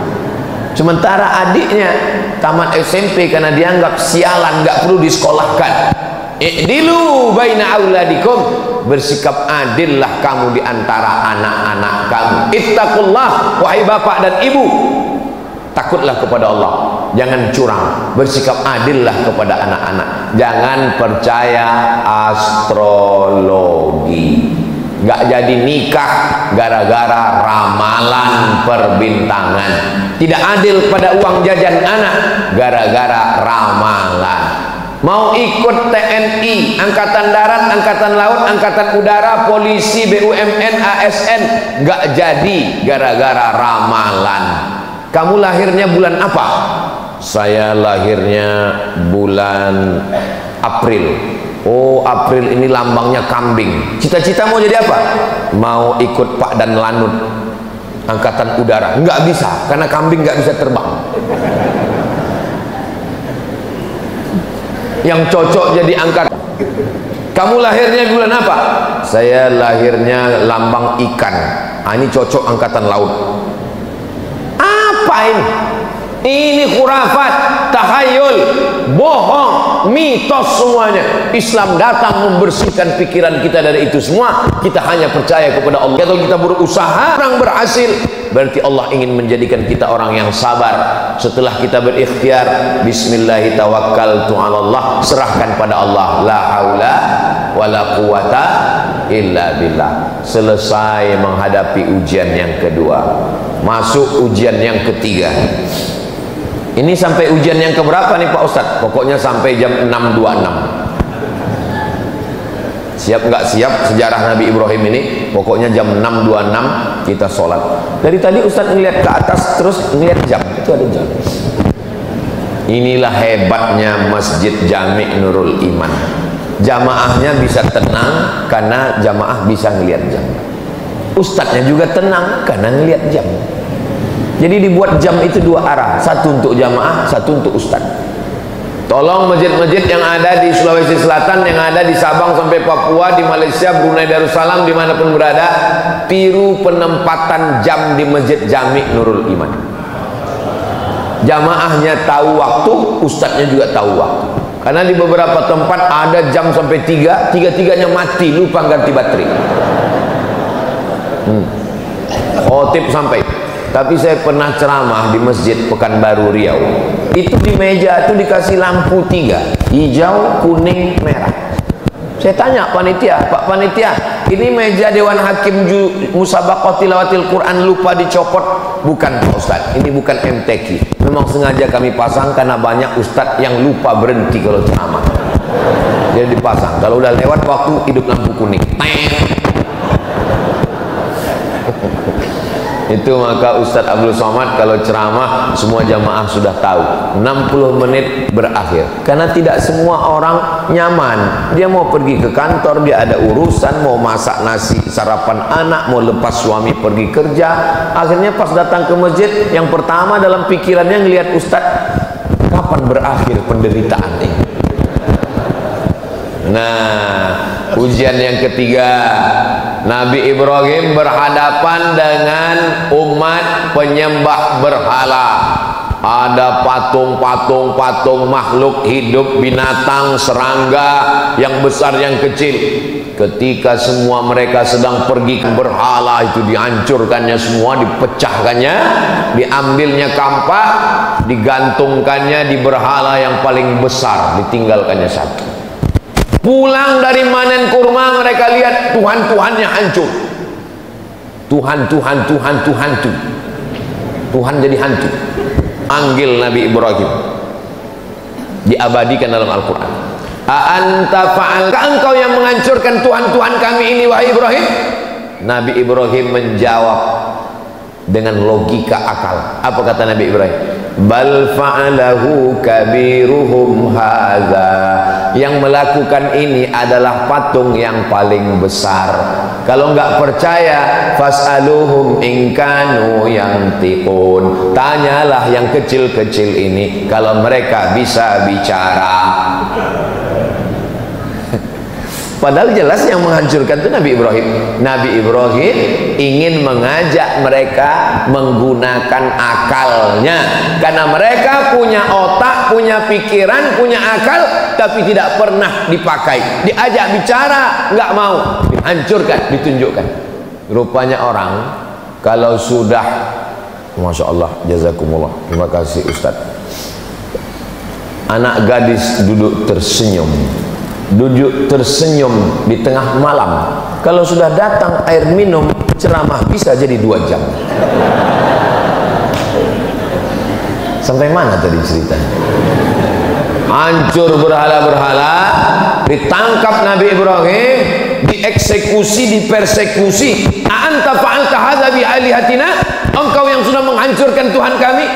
Sementara adiknya tamat SMP karena dianggap sialan, nggak perlu disekolahkan. I'dilu baina auladikum, bersikap adillah kamu di antara anak-anak kamu. Ittaqullah, wahai bapak dan ibu, takutlah kepada Allah, jangan curang, bersikap adillah kepada anak-anak, jangan percaya astrologi. Nggak jadi nikah gara-gara ramalan perbintangan, tidak adil pada uang jajan anak gara-gara ramalan. Mau ikut TNI, Angkatan Darat, Angkatan Laut, Angkatan Udara, Polisi, BUMN, ASN, nggak jadi gara-gara ramalan. Kamu lahirnya bulan apa? Saya lahirnya bulan April. Oh, April ini lambangnya kambing. Cita-cita mau jadi apa? Mau ikut Pak Dan Lanut, Angkatan Udara. Nggak bisa, karena kambing nggak bisa terbang. Yang cocok jadi angkatan. Kamu lahirnya bulan apa? Saya lahirnya lambang ikan. Ini cocok Angkatan Laut. Apa ini? Ini khurafat, tahayul, bohong, mitos semuanya. Islam datang membersihkan pikiran kita dari itu semua. Kita hanya percaya kepada Allah. Kalau kita berusaha, orang berhasil, berarti Allah ingin menjadikan kita orang yang sabar. Setelah kita berikhtiar, bismillahi tawakkaltu 'alallah, serahkan pada Allah. La haula wala quwata illa billah. Selesai menghadapi ujian yang kedua, masuk ujian yang ketiga. Ini sampai ujian yang keberapa nih Pak Ustadz? Pokoknya sampai jam 6.26. Siap nggak siap sejarah Nabi Ibrahim ini? Pokoknya jam 6.26 kita sholat. Dari tadi Ustadz ngeliat ke atas terus ngeliat jam, itu ada jam. Inilah hebatnya Masjid Jami' Nurul Iman. Jamaahnya bisa tenang karena jamaah bisa ngeliat jam. Ustadznya juga tenang karena ngeliat jam. Jadi dibuat jam itu dua arah, satu untuk jamaah, satu untuk ustaz. Tolong masjid-masjid yang ada di Sulawesi Selatan, yang ada di Sabang sampai Papua, di Malaysia, Brunei Darussalam, dimanapun berada, tiru penempatan jam di Masjid Jami' Nurul Iman. Jamaahnya tahu waktu, ustaznya juga tahu waktu. Karena di beberapa tempat ada jam sampai 3, tiga-tiganya mati, lupa ganti baterai. Khotib sampai. Tapi saya pernah ceramah di Masjid Pekanbaru Riau. Itu di meja itu dikasih lampu 3, hijau, kuning, merah. Saya tanya panitia, Pak panitia, ini meja Dewan Hakim Musabaqah Tilawatil Quran lupa dicopot? Bukan Pak Ustaz, ini bukan MTQ. Memang sengaja kami pasang karena banyak ustadz yang lupa berhenti kalau ceramah. Jadi dipasang. Kalau udah lewat waktu hidup lampu kuning. Itu maka Ustadz Abdul Somad kalau ceramah semua jamaah sudah tahu 60 menit berakhir, karena tidak semua orang nyaman. Dia mau pergi ke kantor, dia ada urusan, mau masak nasi sarapan anak, mau lepas suami pergi kerja. Akhirnya pas datang ke masjid, yang pertama dalam pikirannya ngelihat Ustadz, kapan berakhir penderitaan ini. Nah, ujian yang ketiga, Nabi Ibrahim berhadapan dengan umat penyembah berhala. Ada patung makhluk hidup, binatang, serangga, yang besar yang kecil. Ketika semua mereka sedang pergi ke berhala itu, dihancurkannya semua, dipecahkannya, diambilnya kampak, digantungkannya di berhala yang paling besar, ditinggalkannya satu. Pulang dari manen kurma, mereka lihat Tuhan-Tuhannya hancur. Tuhan jadi hantu. Panggil Nabi Ibrahim, diabadikan dalam Al-Quran. A'anta fa'alka, engkau yang menghancurkan Tuhan-Tuhan kami ini wahai Ibrahim? Nabi Ibrahim menjawab dengan logika akal. Apa kata Nabi Ibrahim? Bal fa'alahu kabiruhum hadza. Yang melakukan ini adalah patung yang paling besar. Kalau nggak percaya, fas'aluhum in kanu yantiqun. Tanyalah yang kecil-kecil ini kalau mereka bisa bicara. Padahal jelas yang menghancurkan itu Nabi Ibrahim. Nabi Ibrahim ingin mengajak mereka menggunakan akalnya, karena mereka punya otak, punya pikiran, punya akal, tapi tidak pernah dipakai. Diajak bicara nggak mau, dihancurkan, ditunjukkan. Rupanya orang kalau sudah, Masya Allah, jazakumullah, terima kasih Ustadz, anak gadis duduk tersenyum di tengah malam, kalau sudah datang air minum, ceramah bisa jadi 2 jam. Sampai mana tadi ceritanya? Hancur berhala-berhala, ditangkap Nabi Ibrahim, dieksekusi, dipersekusi. A'anta fa'alta hadza bi alihatina? Engkau yang sudah menghancurkan Tuhan kami?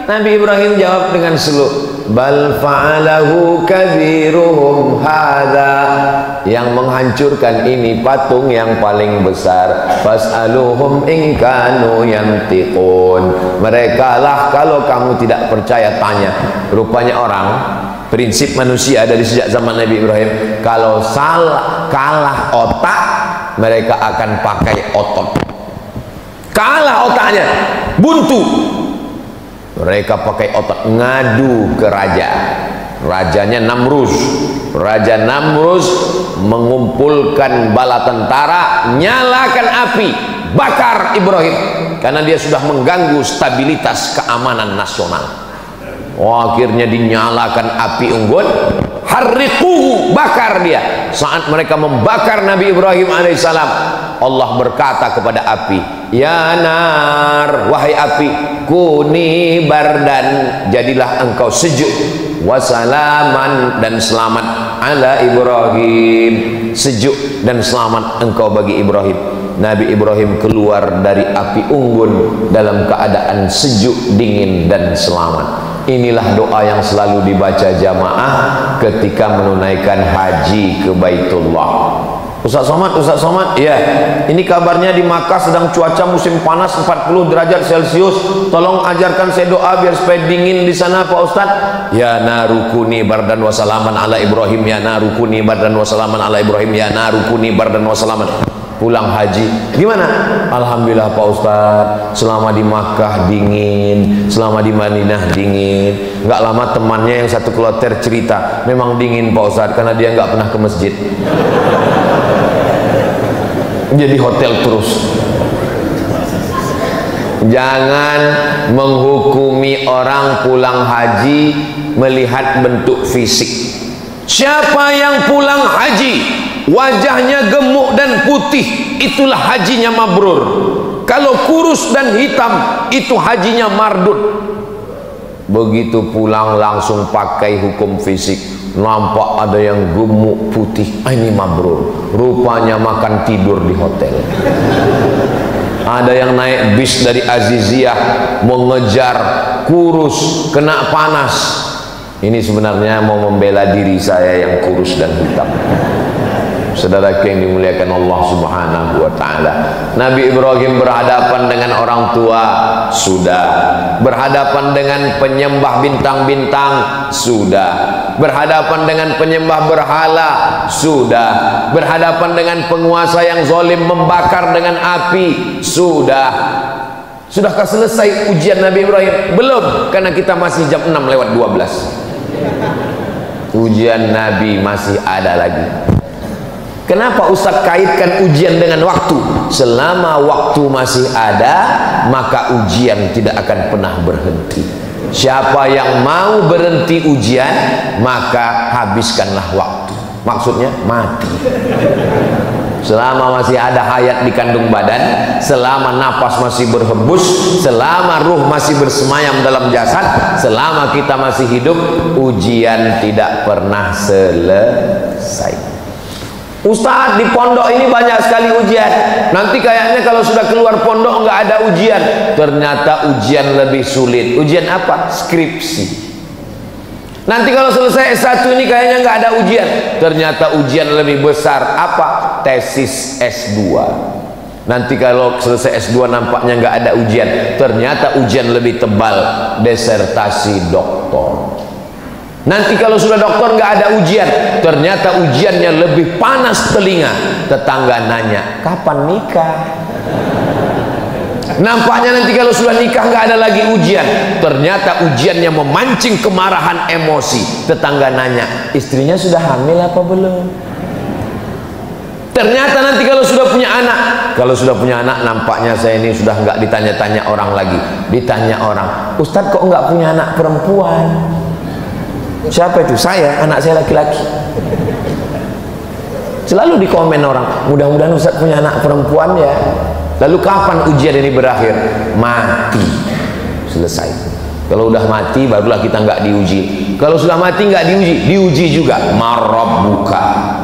Nabi Ibrahim jawab dengan slow, bal fa'alahu kabiruhum hadza. Yang menghancurkan ini patung yang paling besar. Fas'aluhum in kanu yantiqun. Mereka lah, kalau kamu tidak percaya tanya. Rupanya orang, prinsip manusia dari sejak zaman Nabi Ibrahim, kalau kalah otak, mereka akan pakai otot. Kalah otaknya, buntu, mereka pakai otak, ngadu ke raja. Rajanya Namrus. Raja Namrus mengumpulkan bala tentara, nyalakan api, bakar Ibrahim, karena dia sudah mengganggu stabilitas keamanan nasional. Akhirnya dinyalakan api unggun, harriquhu, bakar dia. Saat mereka membakar Nabi Ibrahim alaihissalam, Allah berkata kepada api, ya nar, wahai api, kuni bardan, jadilah engkau sejuk, wasalaman, dan selamat, ala Ibrahim, sejuk dan selamat engkau bagi Ibrahim. Nabi Ibrahim keluar dari api unggun dalam keadaan sejuk, dingin, dan selamat. Inilah doa yang selalu dibaca jamaah ketika menunaikan haji ke Baitullah. Ustaz Somad, ya, ini kabarnya di Makkah sedang cuaca musim panas 40 derajat Celcius. Tolong ajarkan saya doa biar supaya dingin di sana Pak Ustaz. Ya narukuni bardan wa salaman ala Ibrahim, ya narukuni bardan wa salaman ala Ibrahim, ya narukuni bardan wa salaman. Pulang haji, gimana? Alhamdulillah Pak Ustadz, selama di Makkah dingin, selama di Madinah dingin. Nggak lama temannya yang satu kloter cerita, memang dingin Pak Ustadz, karena dia nggak pernah ke masjid. Jadi hotel terus. Jangan menghukumi orang pulang haji melihat bentuk fisik. Siapa yang pulang haji wajahnya gemuk dan putih, itulah hajinya mabrur. Kalau kurus dan hitam, itu hajinya mardud. Begitu pulang langsung pakai hukum fisik, nampak ada yang gemuk putih, ini mabrur. Rupanya makan tidur di hotel. Ada yang naik bis dari Aziziyah mengejar kurus, kena panas. Ini sebenarnya mau membela diri saya yang kurus dan hitam. Saudara yang dimuliakan Allah Subhanahu wa ta'ala, Nabi Ibrahim berhadapan dengan orang tua, sudah. Berhadapan dengan penyembah bintang-bintang, sudah. Berhadapan dengan penyembah berhala, sudah. Berhadapan dengan penguasa yang zalim membakar dengan api, sudah. Sudahkah selesai ujian Nabi Ibrahim? Belum, karena kita masih jam 6:12. Ujian Nabi masih ada lagi. Kenapa Ustaz kaitkan ujian dengan waktu? Selama waktu masih ada, maka ujian tidak akan pernah berhenti. Siapa yang mau berhenti ujian, maka habiskanlah waktu. Maksudnya mati. Selama masih ada hayat di kandung badan, selama napas masih berhembus, selama ruh masih bersemayam dalam jasad, selama kita masih hidup, ujian tidak pernah selesai. Ustaz, di pondok ini banyak sekali ujian. Nanti kayaknya kalau sudah keluar pondok nggak ada ujian. Ternyata ujian lebih sulit. Ujian apa? Skripsi. Nanti kalau selesai S1 ini kayaknya nggak ada ujian. Ternyata ujian lebih besar. Apa? tesis S2. Nanti kalau selesai S2 nampaknya nggak ada ujian, ternyata ujian lebih tebal, disertasi doktor. Nanti kalau sudah doktor nggak ada ujian, ternyata ujiannya lebih panas telinga. Tetangga nanya, kapan nikah? Nampaknya nanti kalau sudah nikah nggak ada lagi ujian, ternyata ujiannya memancing kemarahan emosi. Tetangga nanya, istrinya sudah hamil apa belum? Ternyata nanti kalau sudah punya anak, nampaknya saya ini sudah nggak ditanya-tanya orang lagi. Ditanya orang, Ustadz kok nggak punya anak perempuan? Siapa itu? Saya, anak saya laki-laki. Selalu dikomen orang, mudah-mudahan Ustadz punya anak perempuan ya. Lalu kapan ujian ini berakhir? Mati. Selesai. Kalau udah mati barulah kita nggak diuji. Kalau sudah mati nggak diuji juga. Marabbuka.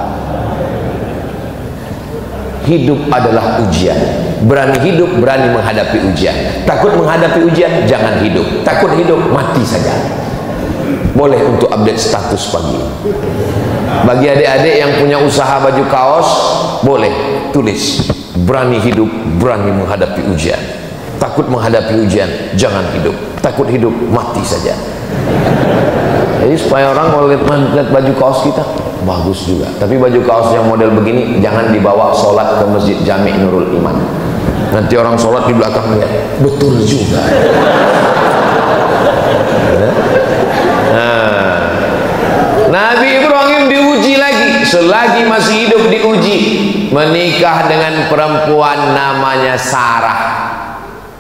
Hidup adalah ujian. Berani hidup, berani menghadapi ujian. Takut menghadapi ujian, jangan hidup. Takut hidup, mati saja. Boleh untuk update status pagi. Bagi adik-adik yang punya usaha baju kaos, boleh tulis, berani hidup, berani menghadapi ujian. Takut menghadapi ujian, jangan hidup. Takut hidup, mati saja. Jadi supaya orang kalau lihat baju kaos kita, bagus juga. Tapi baju kaos yang model begini jangan dibawa sholat ke Masjid Jami' Nurul Iman. Nanti orang sholat di belakang lihat, betul juga. Nabi Ibrahim diuji lagi, selagi masih hidup diuji, menikah dengan perempuan namanya Sarah.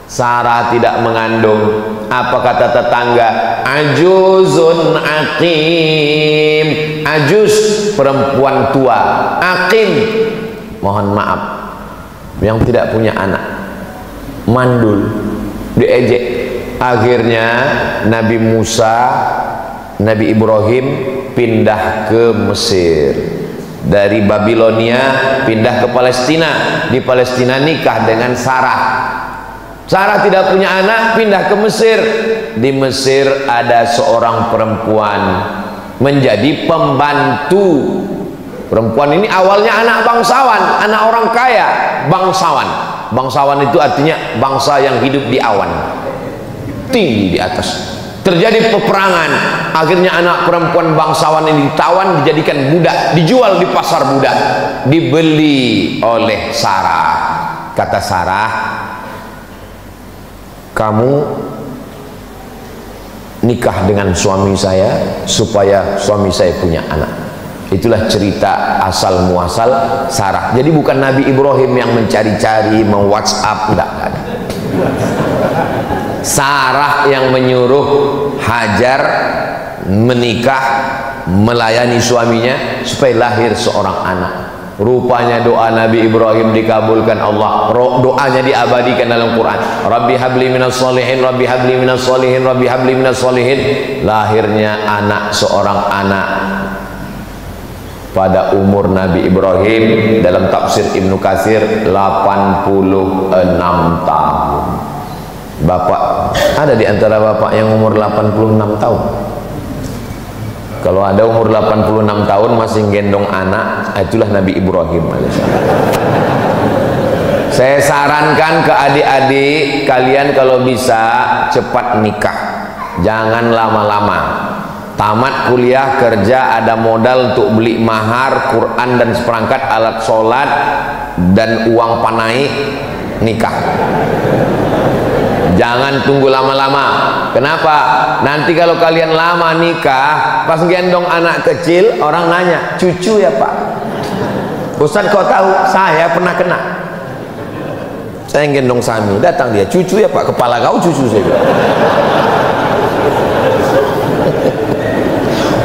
Sarah tidak mengandung. Apa kata tetangga? Ajuzun aqim. Ajuz, perempuan tua. Aqim, mohon maaf, yang tidak punya anak, mandul, diejek. Akhirnya Nabi Musa, Nabi Ibrahim pindah ke Mesir. Dari Babilonia pindah ke Palestina. Di Palestina nikah dengan Sarah. Sarah tidak punya anak, pindah ke Mesir. Di Mesir ada seorang perempuan menjadi pembantu. Perempuan ini awalnya anak bangsawan, anak orang kaya, bangsawan. Bangsawan itu artinya bangsa yang hidup di awan, tinggi di atas. Terjadi peperangan, akhirnya anak perempuan bangsawan ini ditawan, dijadikan budak, dijual di pasar budak, dibeli oleh Sarah. Kata Sarah, kamu nikah dengan suami saya supaya suami saya punya anak. Itulah cerita asal muasal Sarah. Jadi bukan Nabi Ibrahim yang mencari-cari, WhatsApp, enggak ada. Sarah yang menyuruh Hajar menikah, melayani suaminya supaya lahir seorang anak. Rupanya doa Nabi Ibrahim dikabulkan Allah. Doanya diabadikan dalam Quran. Rabbi habli minas solihin, Rabbi habli minas solihin, Rabbi habli minas solihin. Lahirnya anak, seorang anak pada umur Nabi Ibrahim, dalam tafsir Ibnu Katsir 86 tahun. Bapak, ada di antara bapak yang umur 86 tahun? Kalau ada umur 86 tahun masih gendong anak, itulah Nabi Ibrahim alaihissalam. Saya sarankan ke adik-adik kalian kalau bisa cepat nikah, jangan lama-lama. Tamat kuliah, kerja, ada modal untuk beli mahar, Quran dan seperangkat alat sholat dan uang panai, nikah. Jangan tunggu lama-lama. Kenapa? Nanti kalau kalian lama nikah, pas gendong anak kecil, orang nanya, cucu ya Pak? Ustaz kau tahu? Saya pernah kena. Saya gendong Sami, datang dia, cucu ya Pak? Kepala kau cucu saya.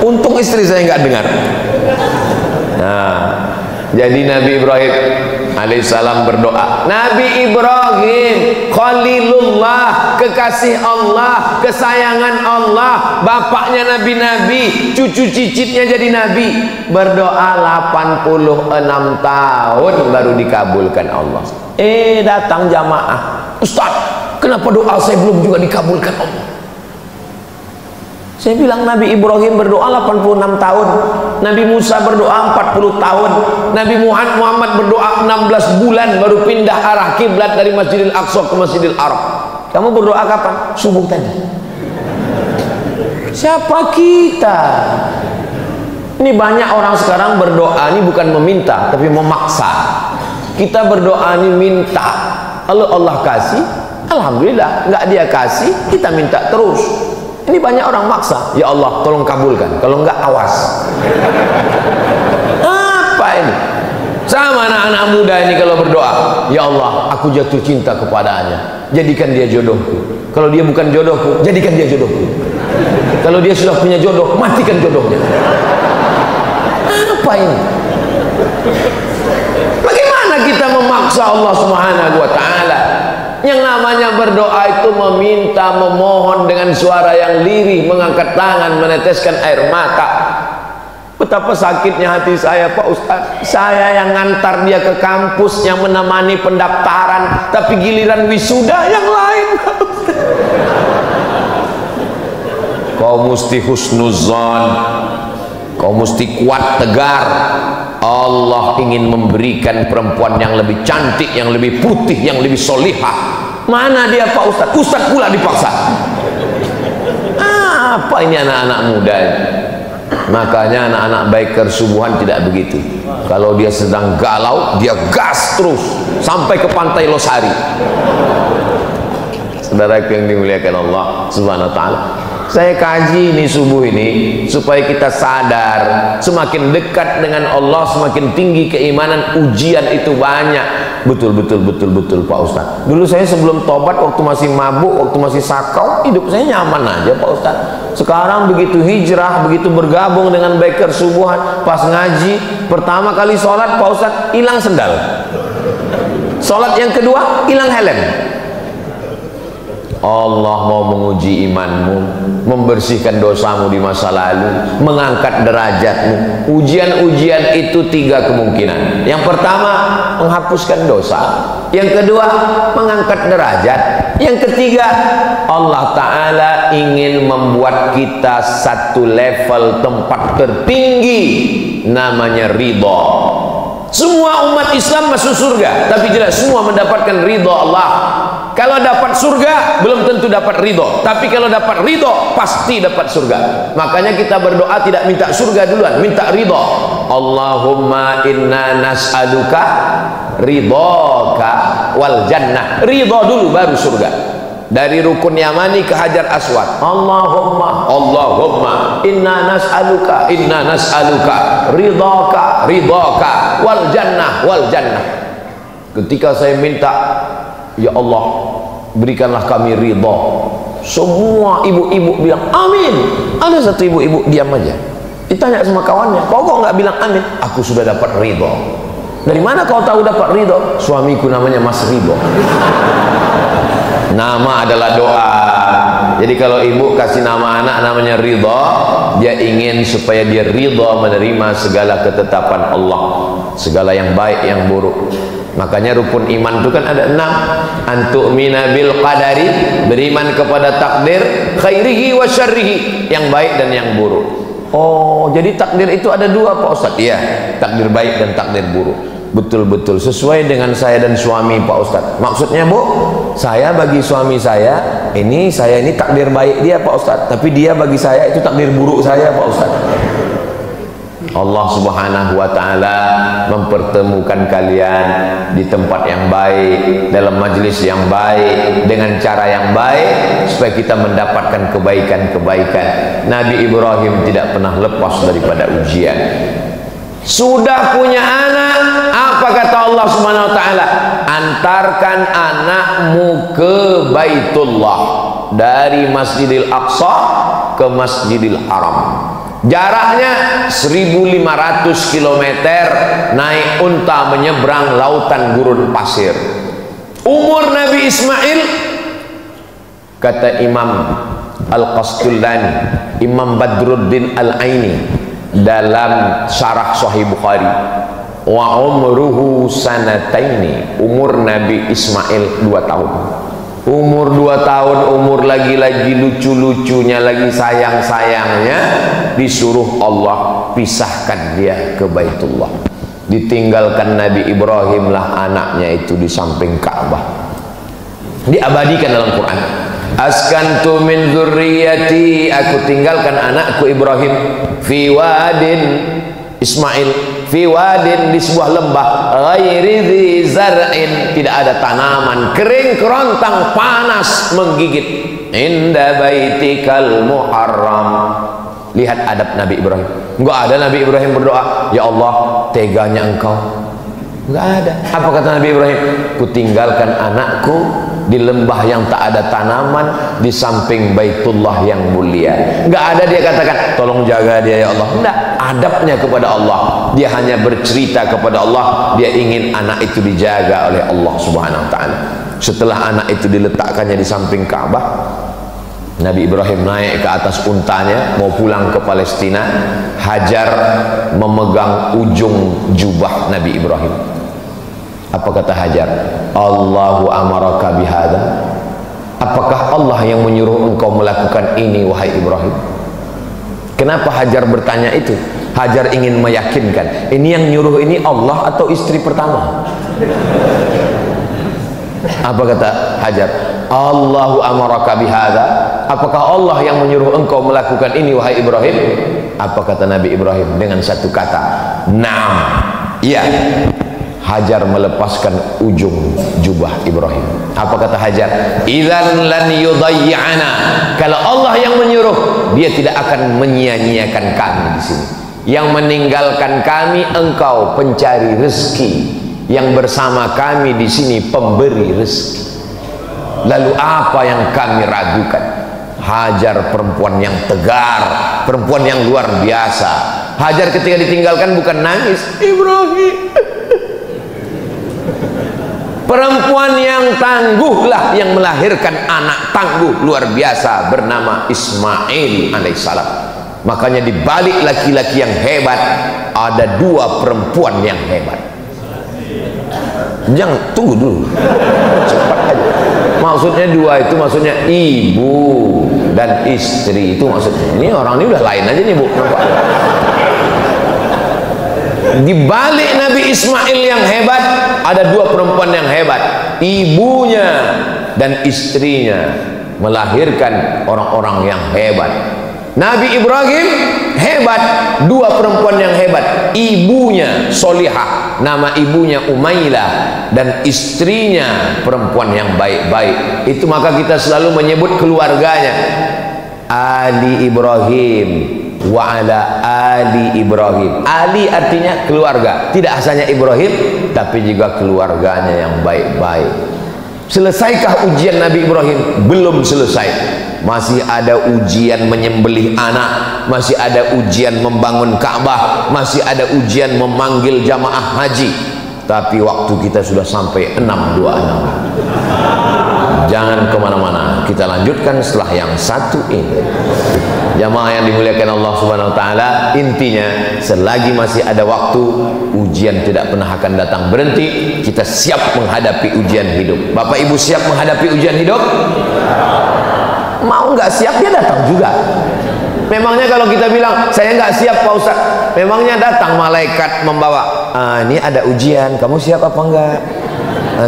Untung istri saya nggak dengar. Nah, jadi Nabi Ibrahim alaihissalam berdoa. Nabi Ibrahim Khalilullah, kekasih Allah, kesayangan Allah, bapaknya nabi-nabi, cucu cicitnya jadi nabi, berdoa 86 tahun baru dikabulkan Allah. Datang jamaah, Ustaz, kenapa doa saya belum juga dikabulkan Allah? Saya bilang Nabi Ibrahim berdoa 86 tahun. Nabi Musa berdoa 40 tahun, Nabi Muhammad berdoa 16 bulan baru pindah arah kiblat dari Masjidil Aqsa ke Masjidil Haram. Kamu berdoa kapan? Subuh tadi. Siapa kita? Ini banyak orang sekarang berdoa ini bukan meminta tapi memaksa. Kita berdoa ini minta, kalau Allah kasih alhamdulillah, nggak dia kasih kita minta terus. Ini banyak orang maksa, ya Allah tolong kabulkan, kalau nggak awas. Apa ini? Sama anak-anak muda ini kalau berdoa, ya Allah aku jatuh cinta kepadanya, jadikan dia jodohku. Kalau dia bukan jodohku, jadikan dia jodohku. Kalau dia sudah punya jodoh, matikan jodohnya. Apa ini? Bagaimana kita memaksa Allah Subhanahu wa ta'ala? Yang namanya berdoa itu meminta, memohon dengan suara yang lirih, mengangkat tangan, meneteskan air mata. Betapa sakitnya hati saya, Pak Ustaz. Saya yang ngantar dia ke kampus, yang menemani pendaftaran, tapi giliran wisuda yang lain. Kau mesti husnuzon, kau mesti kuat tegar. Allah ingin memberikan perempuan yang lebih cantik, yang lebih putih, yang lebih solihah. Mana dia Pak Ustaz? Ustaz pula dipaksa. Apa ini anak-anak muda ini? Makanya anak-anak biker subuhan tidak begitu. Kalau dia sedang galau, dia gas terus sampai ke pantai Losari. Saudara yang dimuliakan Allah Subhanahu wa ta'ala, saya kaji ini subuh ini supaya kita sadar, semakin dekat dengan Allah semakin tinggi keimanan, ujian itu banyak. Betul Pak Ustaz. Dulu saya sebelum tobat, waktu masih mabuk, waktu masih sakau, hidup saya nyaman aja Pak Ustaz. Sekarang begitu hijrah, begitu bergabung dengan biker subuhan, pas ngaji pertama kali sholat Pak Ustaz hilang sendal, sholat yang kedua hilang helm. Allah mau menguji imanmu, membersihkan dosamu di masa lalu, mengangkat derajatmu. Ujian-ujian itu 3 kemungkinan. Yang pertama, menghapuskan dosa. Yang kedua, mengangkat derajat. Yang ketiga, Allah Ta'ala ingin membuat kita satu level tempat tertinggi, namanya ridha. Semua umat Islam masuk surga, tapi tidak semua mendapatkan ridha Allah. Kalau dapat surga belum tentu dapat ridho, tapi kalau dapat ridho pasti dapat surga. Makanya kita berdoa tidak minta surga duluan, minta ridho. Allahumma inna nas'aluka ridhoka wal jannah. Ridho dulu baru surga. Dari rukun Yamani ke Hajar Aswad, Allahumma inna nas'aluka ridhoka wal jannah. Ketika saya minta, ya Allah berikanlah kami ridha, semua ibu-ibu bilang amin. Ada satu ibu-ibu diam aja, ditanya sama kawannya, kok nggak bilang amin? Aku sudah dapat ridha. Dari mana kau tahu dapat ridha? Suamiku namanya Mas Ridho. Nama adalah doa. Jadi kalau ibu kasih nama anak namanya Ridho, dia ingin supaya dia ridha menerima segala ketetapan Allah, segala yang baik yang buruk. Makanya rukun iman itu kan ada 6. Antu'mina bil qadari, beriman kepada takdir, khairihi wa syarrihi, yang baik dan yang buruk. Oh, jadi takdir itu ada 2 Pak Ustaz? Iya, takdir baik dan takdir buruk. Betul-betul sesuai dengan saya dan suami Pak Ustaz. Maksudnya Bu, saya bagi suami saya ini takdir baik dia Pak Ustaz, tapi dia bagi saya itu takdir buruk saya Pak Ustaz. Allah Subhanahu wa ta'ala mempertemukan kalian di tempat yang baik, dalam majelis yang baik, dengan cara yang baik, supaya kita mendapatkan kebaikan-kebaikan. Nabi Ibrahim tidak pernah lepas daripada ujian. Sudah punya anak, apa kata Allah Subhanahu wa ta'ala? Antarkan anakmu ke Baitullah, dari Masjidil Aqsa ke Masjidil Haram. Jaraknya 1500 km, naik unta menyeberang lautan gurun pasir. Umur Nabi Ismail, kata Imam Al-Qastullani, Imam Badruddin Al-Aini dalam syarah Sahih Bukhari, wa umruhu sanataini, umur Nabi Ismail 2 tahun. Umur 2 tahun, umur lagi lucu-lucunya, lagi sayang-sayangnya, disuruh Allah pisahkan dia ke Baitullah. Ditinggalkan Nabi Ibrahim lah anaknya itu di samping Ka'bah. Diabadikan dalam Quran. Askantu min dzurriyyati, aku tinggalkan anakku Ibrahim fi wadin, Ismail fi wadin, di sebuah lembah, ghairi dzi zar'in, tidak ada tanaman, kering kerontang, panas menggigit, inda baitikal muharram. Lihat adab Nabi Ibrahim. Enggak ada Nabi Ibrahim berdoa, ya Allah teganya engkau. Enggak ada. Apa kata Nabi Ibrahim? Kutinggalkan anakku di lembah yang tak ada tanaman, di samping Baitullah yang mulia. Enggak ada dia katakan tolong jaga dia ya Allah. Enggak. Adabnya kepada Allah, dia hanya bercerita kepada Allah, dia ingin anak itu dijaga oleh Allah Subhanahu wa taala. Setelah anak itu diletakkannya di samping Ka'bah, Nabi Ibrahim naik ke atas untanya mau pulang ke Palestina. Hajar memegang ujung jubah Nabi Ibrahim. Apa kata Hajar? Allahu amaraka bihada, apakah Allah yang menyuruh engkau melakukan ini wahai Ibrahim? Kenapa Hajar bertanya itu? Hajar ingin meyakinkan, ini yang nyuruh ini Allah atau istri pertama? Apa kata Hajar? Allahu amaraka bihada, apakah Allah yang menyuruh engkau melakukan ini wahai Ibrahim? Apa kata Nabi Ibrahim dengan satu kata? Naam, iya. Hajar melepaskan ujung jubah Ibrahim. Apa kata Hajar? Idzan lan yudayyi'ana, kalau Allah yang menyuruh, dia tidak akan menyia-nyiakan kami di sini. Yang meninggalkan kami engkau pencari rezeki, yang bersama kami di sini pemberi rezeki. Lalu apa yang kami ragukan? Hajar perempuan yang tegar, perempuan yang luar biasa. Hajar ketika ditinggalkan bukan nangis, Ibrahim. Perempuan yang tangguhlah yang melahirkan anak tangguh luar biasa bernama Ismail alaihissalam. Makanya di balik laki-laki yang hebat ada dua perempuan yang hebat. Jangan tunggu dulu, cepat aja. Maksudnya dua itu maksudnya ibu dan istri, itu maksudnya. Ini orang ini udah lain aja nih bu. Di balik Nabi Ismail yang hebat ada dua perempuan yang hebat. Ibunya dan istrinya melahirkan orang-orang yang hebat. Nabi Ibrahim hebat, dua perempuan yang hebat. Ibunya solihah, nama ibunya Umailah, dan istrinya perempuan yang baik-baik. Itu maka kita selalu menyebut keluarganya Ali Ibrahim wa ala Ali Ibrahim. Ali artinya keluarga, tidak hanya Ibrahim tapi juga keluarganya yang baik-baik. Selesaikah ujian Nabi Ibrahim? Belum selesai. Masih ada ujian menyembelih anak, masih ada ujian membangun Ka'bah, masih ada ujian memanggil jamaah haji. Tapi waktu kita sudah sampai 626. Jangan kemana-mana, kita lanjutkan setelah yang satu ini. Jamaah yang dimuliakan Allah Subhanahu wa taala, intinya selagi masih ada waktu, ujian tidak pernah akan datang berhenti. Kita siap menghadapi ujian hidup. Bapak Ibu siap menghadapi ujian hidup? Mau nggak siap dia datang juga. Memangnya kalau kita bilang saya nggak siap Pak Ustaz, memangnya datang malaikat membawa, ini ada ujian, kamu siap apa enggak?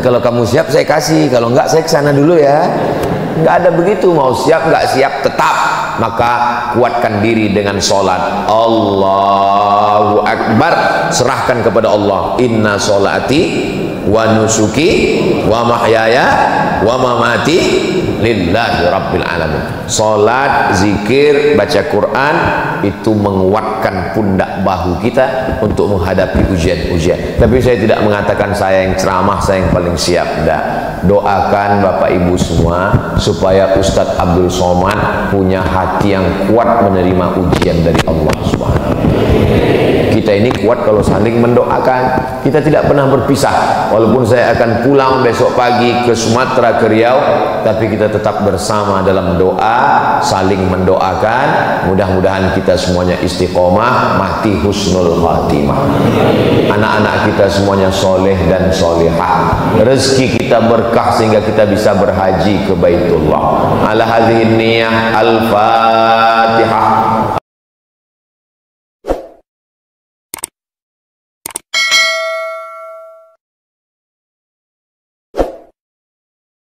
Kalau kamu siap saya kasih, kalau enggak saya kesana dulu ya. Enggak ada begitu, mau siap nggak siap tetap. Maka kuatkan diri dengan sholat. Allahu Akbar, serahkan kepada Allah. Inna sholati wa nusuki wa mahyaya wa mamati lillahi rabbil alamin. Salat, zikir, baca Quran itu menguatkan pundak bahu kita untuk menghadapi ujian-ujian. Tapi saya tidak mengatakan saya yang ceramah, saya yang paling siap. Tidak. Doakan Bapak Ibu semua supaya Ustadz Abdul Somad punya hati yang kuat menerima ujian dari Allah Subhanahu wa taala. Kita ini kuat kalau saling mendoakan. Kita tidak pernah berpisah. Walaupun saya akan pulang besok pagi ke Sumatera, ke Riau, tapi kita tetap bersama dalam doa, saling mendoakan. Mudah-mudahan kita semuanya istiqomah, mati husnul khatimah. Anak-anak kita semuanya soleh dan solehah. Rezeki kita berkah sehingga kita bisa berhaji ke Baitullah. Ala hadhihi niyah, al-Fatihah.